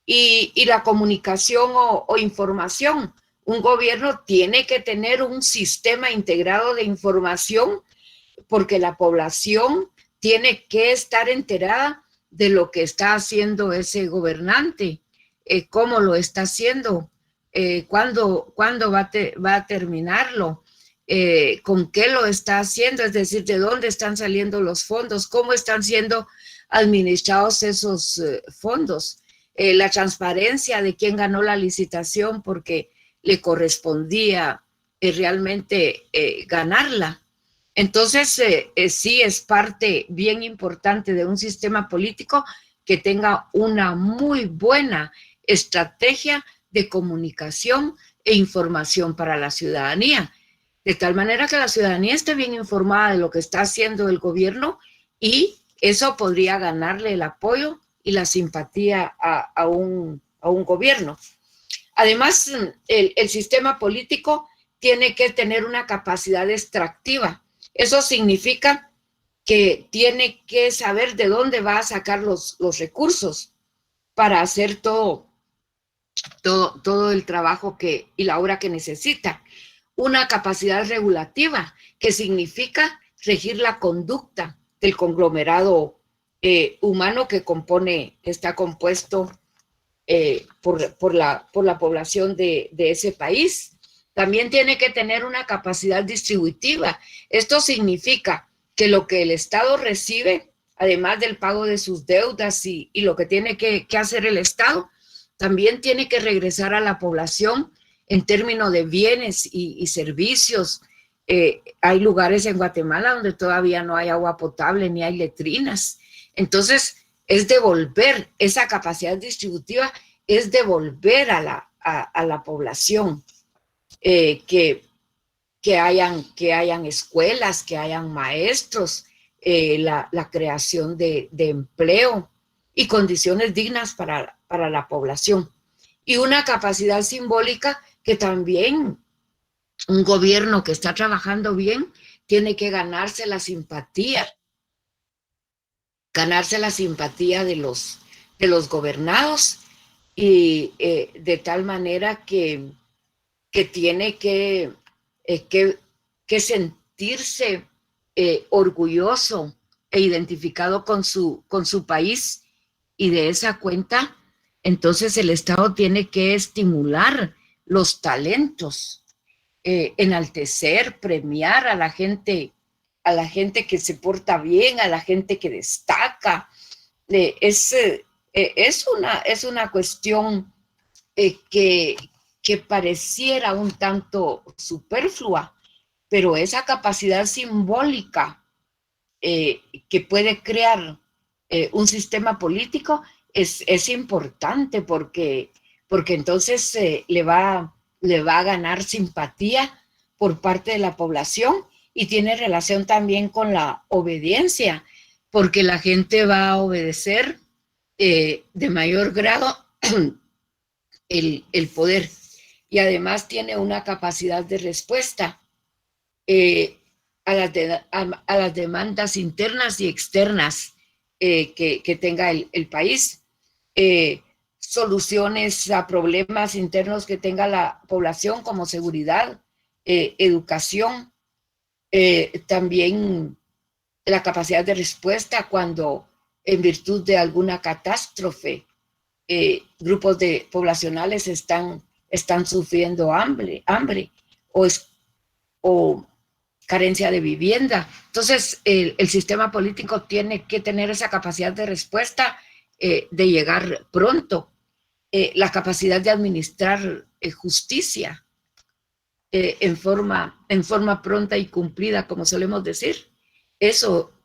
Y la comunicación o información. Un gobierno tiene que tener un sistema integrado de información, porque la población tiene que estar enterada de lo que está haciendo ese gobernante, cómo lo está haciendo, cuándo va a terminarlo, con qué lo está haciendo, es decir, de dónde están saliendo los fondos, cómo están siendo administrados esos fondos, la transparencia de quién ganó la licitación porque le correspondía realmente ganarla. Entonces, sí es parte bien importante de un sistema político que tenga una muy buena estrategia de comunicación e información para la ciudadanía, de tal manera que la ciudadanía esté bien informada de lo que está haciendo el gobierno, y eso podría ganarle el apoyo y la simpatía a un gobierno. Además, el sistema político tiene que tener una capacidad extractiva. Eso significa que tiene que saber de dónde va a sacar los recursos para hacer todo el trabajo y la obra que necesita. Una capacidad regulativa, que significa regir la conducta del conglomerado humano que está compuesto por la población de ese país. También tiene que tener una capacidad distributiva. Esto significa que lo que el Estado recibe, además del pago de sus deudas y lo que tiene que hacer el Estado, también tiene que regresar a la población en términos de bienes y servicios. Hay lugares en Guatemala donde todavía no hay agua potable ni hay letrinas. Entonces, es devolver esa capacidad distributiva, es devolver a la población. Que hayan escuelas, que hayan maestros, la creación de empleo y condiciones dignas para la población. Y una capacidad simbólica que también un gobierno que está trabajando bien tiene que ganarse la simpatía de los gobernados, y de tal manera que tiene que sentirse orgulloso e identificado con su país, y de esa cuenta, entonces el Estado tiene que estimular los talentos enaltecer, premiar a la gente que se porta bien, a la gente que destaca. Es una cuestión que pareciera un tanto superflua, pero esa capacidad simbólica que puede crear un sistema político es importante porque entonces le va a ganar simpatía por parte de la población y tiene relación también con la obediencia, porque la gente va a obedecer de mayor grado el poder, y además tiene una capacidad de respuesta a las demandas internas y externas que tenga el país, soluciones a problemas internos que tenga la población como seguridad, educación, también la capacidad de respuesta cuando en virtud de alguna catástrofe grupos poblacionales están sufriendo hambre o carencia de vivienda. Entonces, el sistema político tiene que tener esa capacidad de respuesta, de llegar pronto, la capacidad de administrar justicia en forma pronta y cumplida, como solemos decir.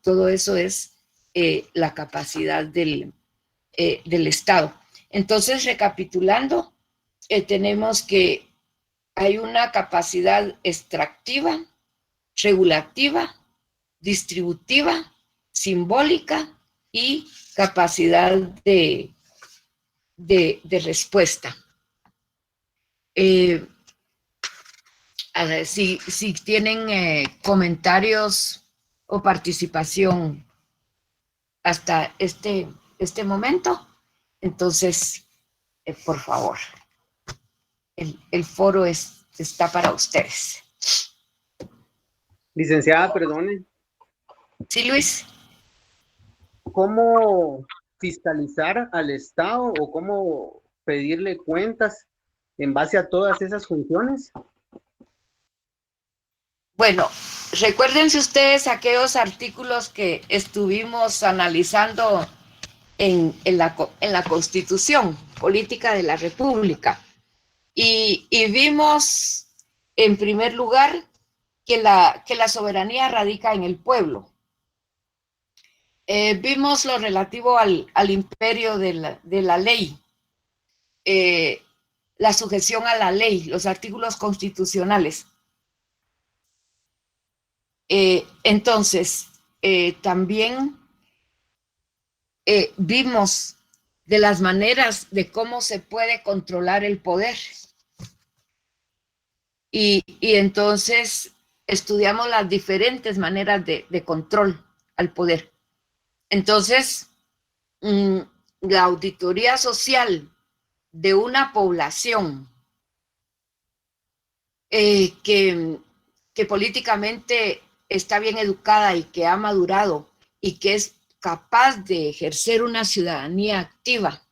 Todo eso es la capacidad del Estado. Entonces, recapitulando, tenemos que hay una capacidad extractiva, regulativa, distributiva, simbólica y capacidad de respuesta. A ver, si tienen comentarios o participación hasta este momento, entonces, por favor, el foro está para ustedes. Licenciada, perdone. Sí, Luis. ¿Cómo fiscalizar al Estado o cómo pedirle cuentas en base a todas esas funciones? Bueno, recuérdense ustedes aquellos artículos que estuvimos analizando en la Constitución Política de la República y vimos, en primer lugar, que la soberanía radica en el pueblo. Vimos lo relativo al imperio de la ley, la sujeción a la ley, los artículos constitucionales. Entonces, también vimos de las maneras de cómo se puede controlar el poder. Y entonces estudiamos las diferentes maneras de control al poder. Entonces, la auditoría social de una población que políticamente está bien educada y que ha madurado y que es capaz de ejercer una ciudadanía activa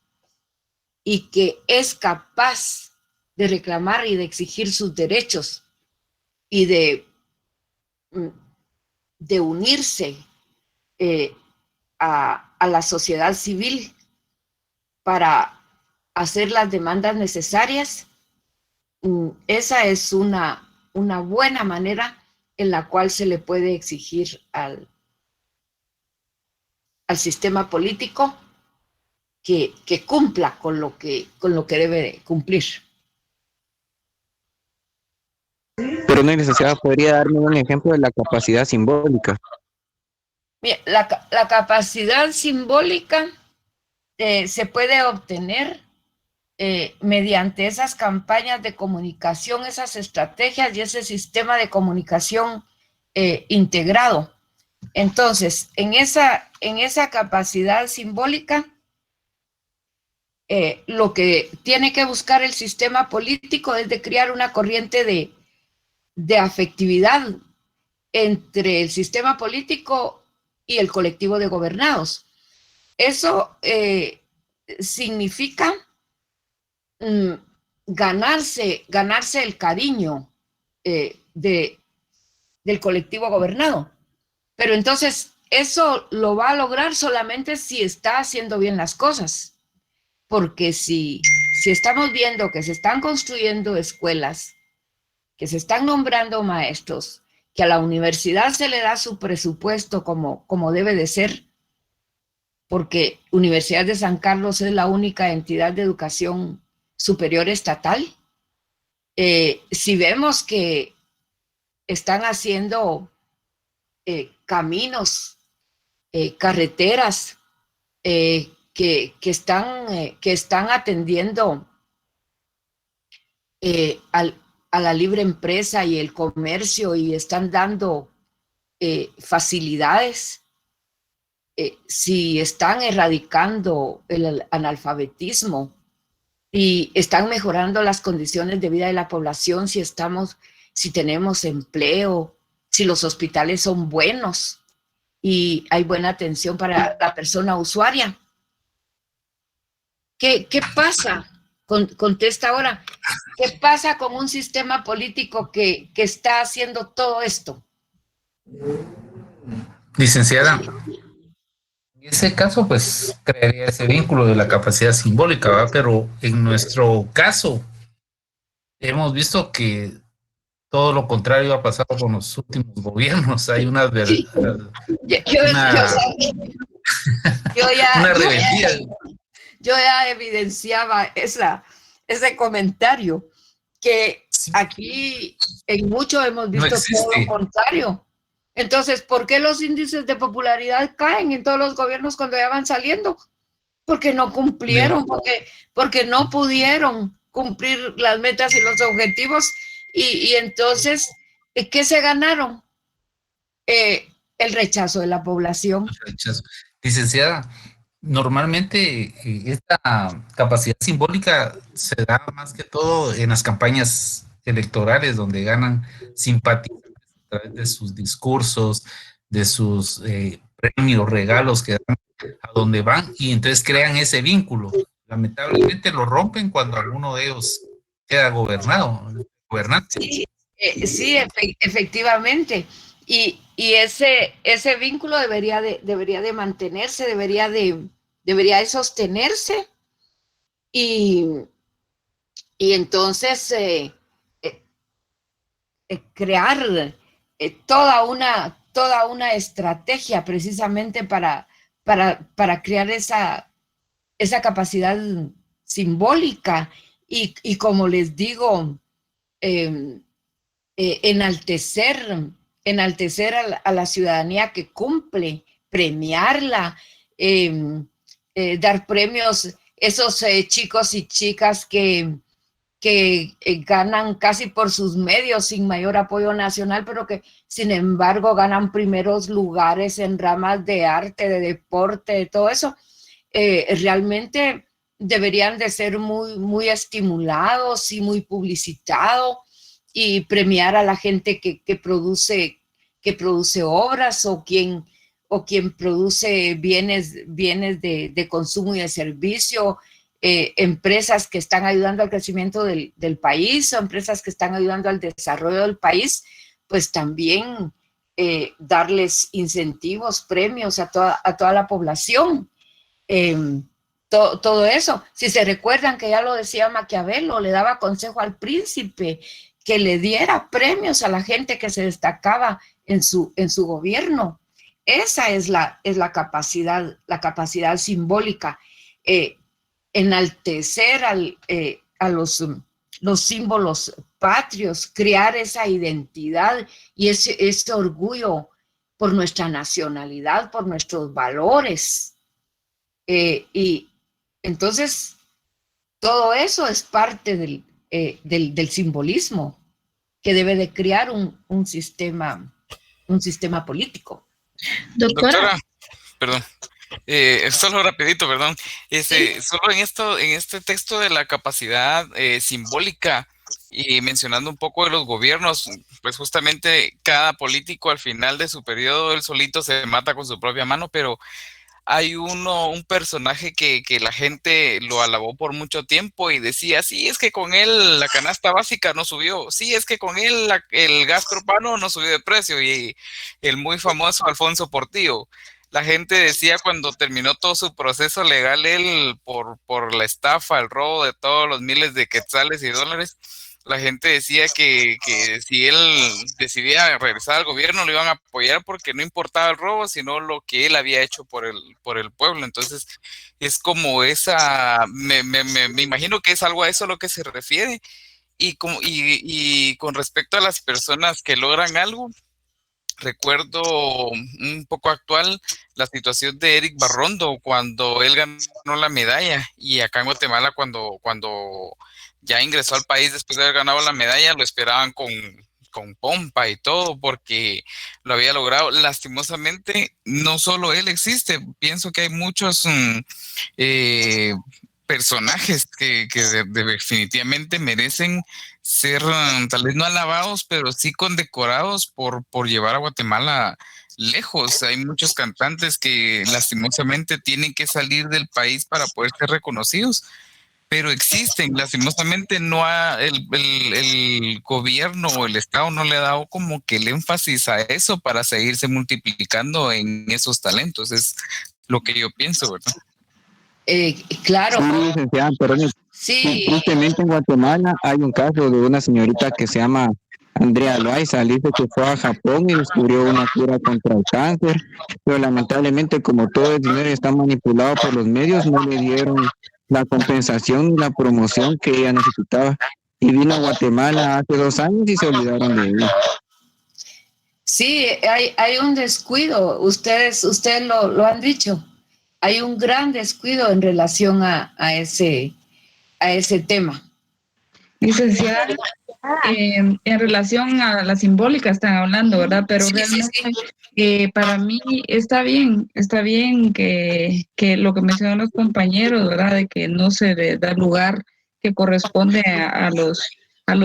y que es capaz de reclamar y de exigir sus derechos y de unirse a la sociedad civil para hacer las demandas necesarias, esa es una buena manera en la cual se le puede exigir al sistema político que cumpla con lo que debe cumplir. Pero no, licenciada, ¿podría darme un ejemplo de la capacidad simbólica? Bien, la capacidad simbólica se puede obtener mediante esas campañas de comunicación, esas estrategias y ese sistema de comunicación integrado. Entonces, en esa capacidad simbólica, lo que tiene que buscar el sistema político es de crear una corriente de afectividad entre el sistema político y el colectivo de gobernados. Eso significa ganarse el cariño del colectivo gobernado. Pero entonces eso lo va a lograr solamente si está haciendo bien las cosas. Porque si estamos viendo que se están construyendo escuelas, que se están nombrando maestros, que a la universidad se le da su presupuesto como debe de ser, porque Universidad de San Carlos es la única entidad de educación superior estatal. Si vemos que están haciendo caminos, carreteras, que están atendiendo a la libre empresa y el comercio y están dando facilidades, si están erradicando el analfabetismo y están mejorando las condiciones de vida de la población, si tenemos empleo, si los hospitales son buenos y hay buena atención para la persona usuaria. ¿Qué pasa? Contesta ahora. ¿Qué pasa con un sistema político que está haciendo todo esto? Licenciada, en ese caso, pues crearía ese vínculo de la capacidad simbólica, ¿verdad? Pero en nuestro caso, hemos visto que todo lo contrario ha pasado con los últimos gobiernos. Hay una rebeldía. Yo ya evidenciaba ese comentario, que aquí en mucho hemos visto todo lo contrario. Entonces, ¿por qué los índices de popularidad caen en todos los gobiernos cuando ya van saliendo? Porque no cumplieron, porque no pudieron cumplir las metas y los objetivos. Y entonces, ¿qué se ganaron? El rechazo de la población. Licenciada, normalmente esta capacidad simbólica se da más que todo en las campañas electorales, donde ganan simpatizantes a través de sus discursos, de sus premios, regalos que dan a donde van, y entonces crean ese vínculo. Lamentablemente lo rompen cuando alguno de ellos queda gobernante. Sí, efectivamente. Y ese vínculo debería de mantenerse, debería de sostenerse, y entonces crear toda una estrategia precisamente para crear esa capacidad simbólica y como les digo, enaltecer a la ciudadanía que cumple, premiarla, dar premios, esos chicos y chicas que ganan casi por sus medios sin mayor apoyo nacional, pero que sin embargo ganan primeros lugares en ramas de arte, de deporte, de todo eso, realmente deberían de ser muy, muy estimulados y muy publicitados, y premiar a la gente que produce obras, o quien produce bienes de consumo y de servicio, empresas que están ayudando al crecimiento del país, o empresas que están ayudando al desarrollo del país, pues también darles incentivos, premios a toda la población. Todo eso. Si se recuerdan que ya lo decía Maquiavelo, le daba consejo al príncipe que le diera premios a la gente que se destacaba en su gobierno. Esa es la capacidad simbólica, enaltecer a los símbolos patrios, crear esa identidad y ese orgullo por nuestra nacionalidad, por nuestros valores. Y entonces todo eso es parte del simbolismo que debe de crear un sistema político. Doctora, perdón. Solo rapidito, perdón. Solo en este texto de la capacidad simbólica, y mencionando un poco de los gobiernos, pues justamente cada político al final de su periodo él solito se mata con su propia mano, pero hay un personaje que la gente lo alabó por mucho tiempo y decía, sí, es que con él la canasta básica no subió, sí, es que con él el gas propano no subió de precio, y el muy famoso Alfonso Portillo. La gente decía cuando terminó todo su proceso legal, él por la estafa, el robo de todos los miles de quetzales y dólares, la gente decía que si él decidía regresar al gobierno lo iban a apoyar porque no importaba el robo, sino lo que él había hecho por el pueblo. Entonces, es como me imagino que es algo a eso a lo que se refiere. Y con respecto a las personas que logran algo, recuerdo un poco actual la situación de Eric Barrondo cuando él ganó la medalla, y acá en Guatemala cuando ya ingresó al país después de haber ganado la medalla, lo esperaban con pompa y todo porque lo había logrado. Lastimosamente, no solo él existe, pienso que hay muchos eh, personajes que definitivamente merecen ser tal vez no alabados, pero sí condecorados por llevar a Guatemala lejos. Hay muchos cantantes que lastimosamente tienen que salir del país para poder ser reconocidos, pero existen. Lastimosamente el gobierno o el Estado no le ha dado como que el énfasis a eso para seguirse multiplicando en esos talentos. Es lo que yo pienso, ¿verdad? Claro. Sí, licenciada, perdón. Sí. Tristemente en Guatemala hay un caso de una señorita que se llama Andrea Loaiza. Dice que fue a Japón y descubrió una cura contra el cáncer, pero lamentablemente como todo el dinero está manipulado por los medios, no le dieron la compensación ni la promoción que ella necesitaba. Y vino a Guatemala hace 2 años y se olvidaron de ella. Sí, hay un descuido, ustedes lo han dicho. Hay un gran descuido en relación a ese tema. Licenciada, en relación a la simbólica están hablando, ¿verdad? Pero Sí, realmente para mí está bien que lo que mencionan los compañeros, ¿verdad? De que no se le da lugar que corresponde a los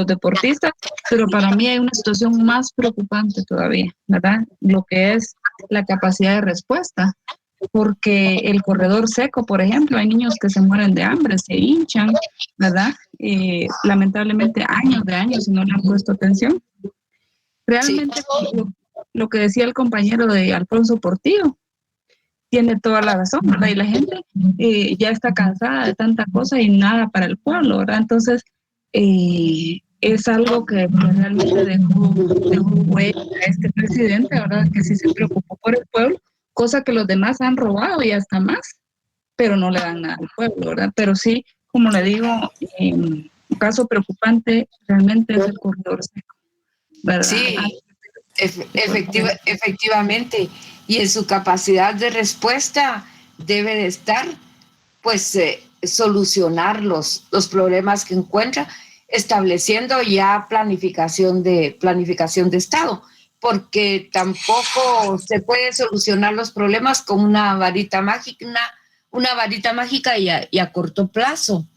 deportistas, pero para mí hay una situación más preocupante todavía, ¿verdad? Lo que es la capacidad de respuesta. Porque el corredor seco, por ejemplo, hay niños que se mueren de hambre, se hinchan, ¿verdad? Lamentablemente años y no le han puesto atención. Realmente lo que decía el compañero de Alfonso Portillo tiene toda la razón, ¿verdad? Y la gente ya está cansada de tanta cosa y nada para el pueblo, ¿verdad? Entonces, es algo que realmente dejó huella a este presidente, ¿verdad? Que sí se preocupó por el pueblo, cosa que los demás han robado y hasta más, pero no le dan nada al pueblo, ¿verdad? Pero sí, como le digo, un caso preocupante realmente es el corredor seco, ¿verdad? Sí, efectivamente, y en su capacidad de respuesta debe de estar, pues, solucionar los problemas que encuentra, estableciendo ya planificación de Estado, porque tampoco se puede solucionar los problemas con una varita mágica y a corto plazo.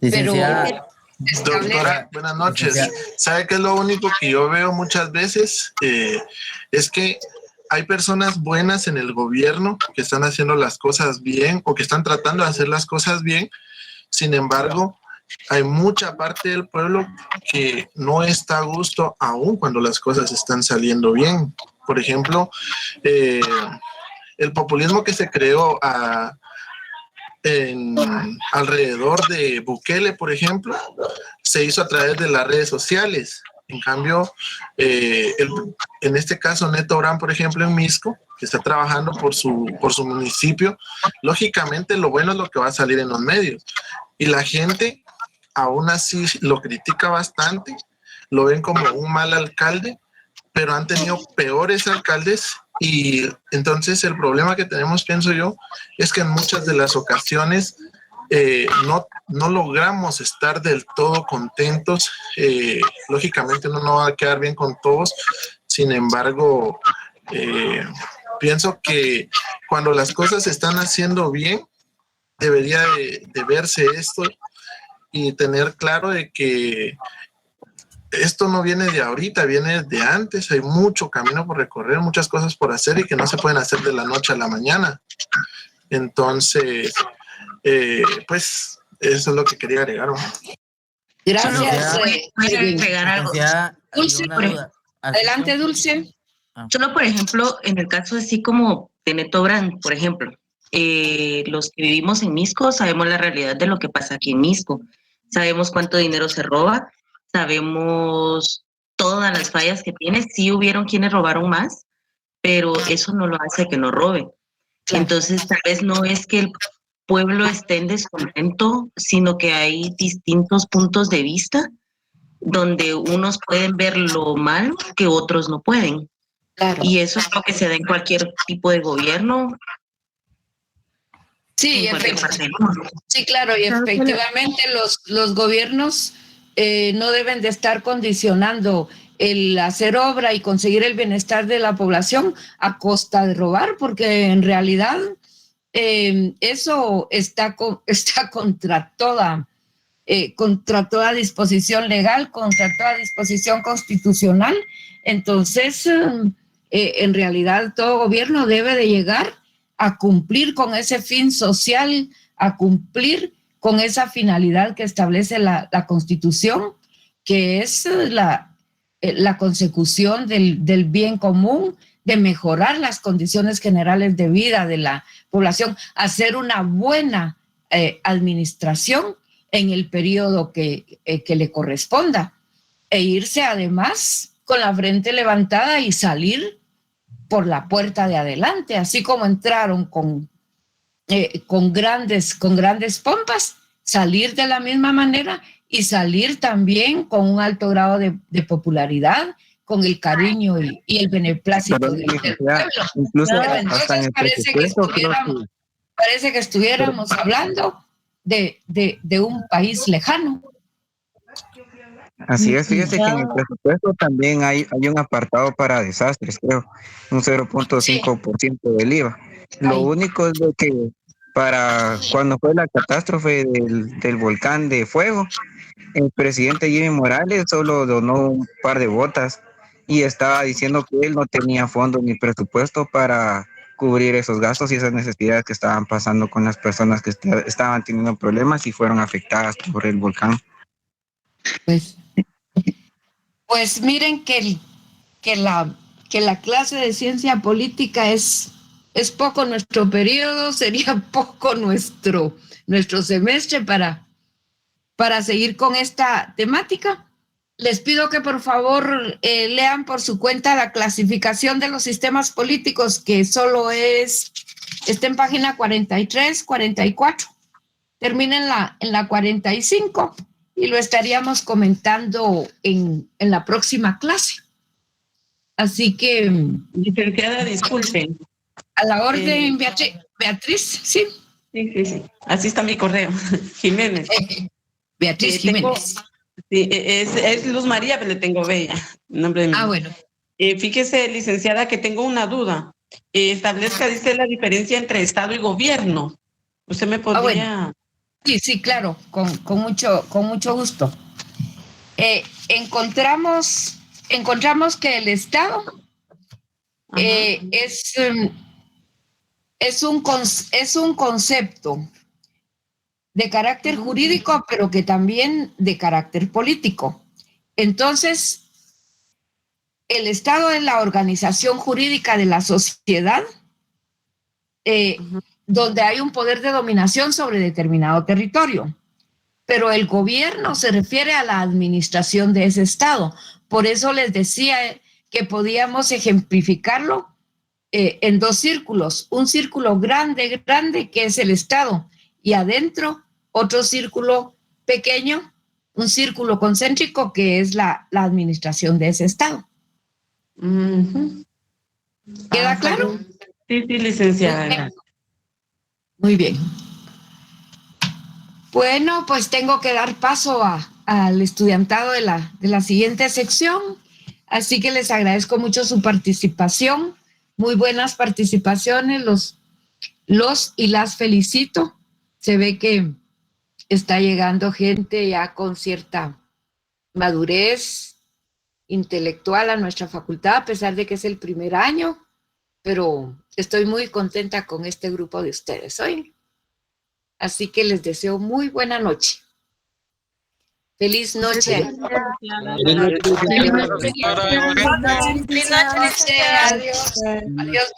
Licenciada. Pero Doctora, buenas noches. ¿Sabe qué es lo único que yo veo muchas veces? Es que hay personas buenas en el gobierno que están haciendo las cosas bien o que están tratando de hacer las cosas bien. Sin embargo, hay mucha parte del pueblo que no está a gusto aún cuando las cosas están saliendo bien. Por ejemplo, el populismo que se creó alrededor de Bukele, por ejemplo, se hizo a través de las redes sociales. En cambio, en este caso, Neto Brand, por ejemplo, en Misco, que está trabajando por su municipio, lógicamente lo bueno es lo que va a salir en los medios. Y la gente aún así lo critica bastante, lo ven como un mal alcalde, pero han tenido peores alcaldes. Y entonces el problema que tenemos, pienso yo, es que en muchas de las ocasiones no logramos estar del todo contentos. Lógicamente uno no va a quedar bien con todos. Sin embargo, pienso que cuando las cosas se están haciendo bien, debería de verse esto y tener claro de que esto no viene de ahorita, viene de antes. Hay mucho camino por recorrer, muchas cosas por hacer y que no se pueden hacer de la noche a la mañana. Entonces, pues eso es lo que quería agregar. Gracias. ¿Puedo agregar algo? Dulce, adelante, Dulce. Solo, por ejemplo, en el caso así como de Neto Brand, por ejemplo, los que vivimos en Misco sabemos la realidad de lo que pasa aquí en Misco. Sabemos cuánto dinero se roba, sabemos todas las fallas que tiene. Sí hubieron quienes robaron más, pero eso no lo hace que no roben. Entonces, tal vez no es que el pueblo esté en descontento, sino que hay distintos puntos de vista donde unos pueden ver lo malo que otros no pueden. Claro. Y eso es lo que se da en cualquier tipo de gobierno. Sí, sí, claro, y efectivamente los gobiernos no deben de estar condicionando el hacer obra y conseguir el bienestar de la población a costa de robar, porque en realidad eso está contra toda disposición legal, contra toda disposición constitucional. Entonces, en realidad todo gobierno debe de llegar a cumplir con ese fin social, a cumplir con esa finalidad que establece la Constitución, que es la consecución del bien común, de mejorar las condiciones generales de vida de la población, hacer una buena administración en el periodo que le corresponda, e irse además con la frente levantada y salir por la puerta de adelante, así como entraron con grandes pompas, salir de la misma manera y salir también con un alto grado de popularidad, con el cariño y el beneplácito del pueblo. Incluso hasta en Entonces parece que estuviéramos hablando de un país lejano. Así es, fíjese que en el presupuesto también hay un apartado para desastres, creo, un 0.5% del IVA. Lo único es de que para cuando fue la catástrofe del volcán de fuego, el presidente Jimmy Morales solo donó un par de botas y estaba diciendo que él no tenía fondos ni presupuesto para cubrir esos gastos y esas necesidades que estaban pasando con las personas que estaban teniendo problemas y fueron afectadas por el volcán. Pues miren que la clase de ciencia política es poco nuestro periodo, sería poco nuestro semestre para seguir con esta temática. Les pido que por favor lean por su cuenta la clasificación de los sistemas políticos, que solo está en página 43, 44. Termina en la 45 y lo estaríamos comentando en la próxima clase. Así que... Licenciada, disculpen. A la orden, Beatriz, ¿sí? Sí. Así está mi correo. Jiménez. Beatriz Jiménez. Sí, es Luz María, pero le tengo Bella. Nombre de mi... bueno. Fíjese, licenciada, que tengo una duda. Establezca, dice, la diferencia entre Estado y gobierno. ¿Usted me podría...? Sí, claro, con mucho gusto. Encontramos que el Estado es un concepto de carácter jurídico, pero que también de carácter político. Entonces, el Estado es la organización jurídica de la sociedad, donde hay un poder de dominación sobre determinado territorio. Pero el gobierno se refiere a la administración de ese Estado. Por eso les decía que podíamos ejemplificarlo en dos círculos. Un círculo grande, que es el Estado, y adentro otro círculo pequeño, un círculo concéntrico, que es la administración de ese Estado. ¿Queda claro? Sí, licenciada. Muy bien. Bueno, pues tengo que dar paso al estudiantado de la siguiente sección, así que les agradezco mucho su participación, muy buenas participaciones, los y las felicito. Se ve que está llegando gente ya con cierta madurez intelectual a nuestra facultad, a pesar de que es el primer año. pero estoy muy contenta con este grupo de ustedes hoy. Así que les deseo muy buena noche. Feliz noche. Feliz noche. Feliz noche. Adiós. Adiós.